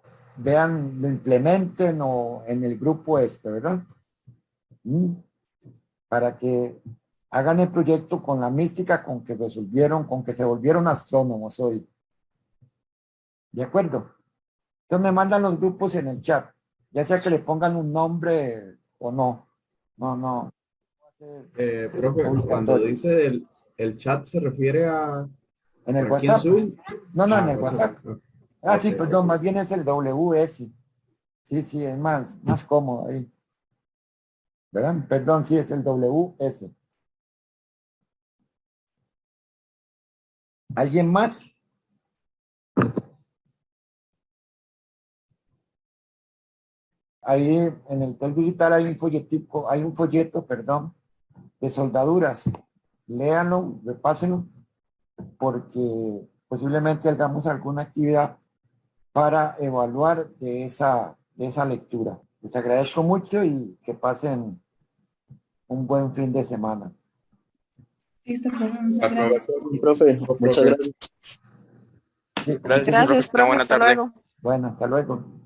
implementen o en el grupo ¿verdad? Para que hagan el proyecto con la mística con que se volvieron astrónomos hoy. ¿De acuerdo? Entonces me mandan los grupos en el chat, ya sea que le pongan un nombre o no. No. Profe, cuando dice el chat se refiere a... ¿En el ¿aquí en WhatsApp? Zoom? No, en el WhatsApp. Sí, Ok, perdón, ok. más bien es el WS. Sí, es más cómodo ahí. ¿Verdad? Perdón, sí, es el WS. ¿Alguien más? Ahí en el TEL digital hay un folleto, de soldaduras. Léanlo, repásenlo, porque posiblemente hagamos alguna actividad para evaluar de esa lectura. Les agradezco mucho y que pasen un buen fin de semana. Listo, profe, muchas Ah, profe. gracias. Profe, muchas Profe. gracias. Sí, Gracias, profe, Gracias, que tenga profe, buena hasta tarde. luego. bueno, hasta luego.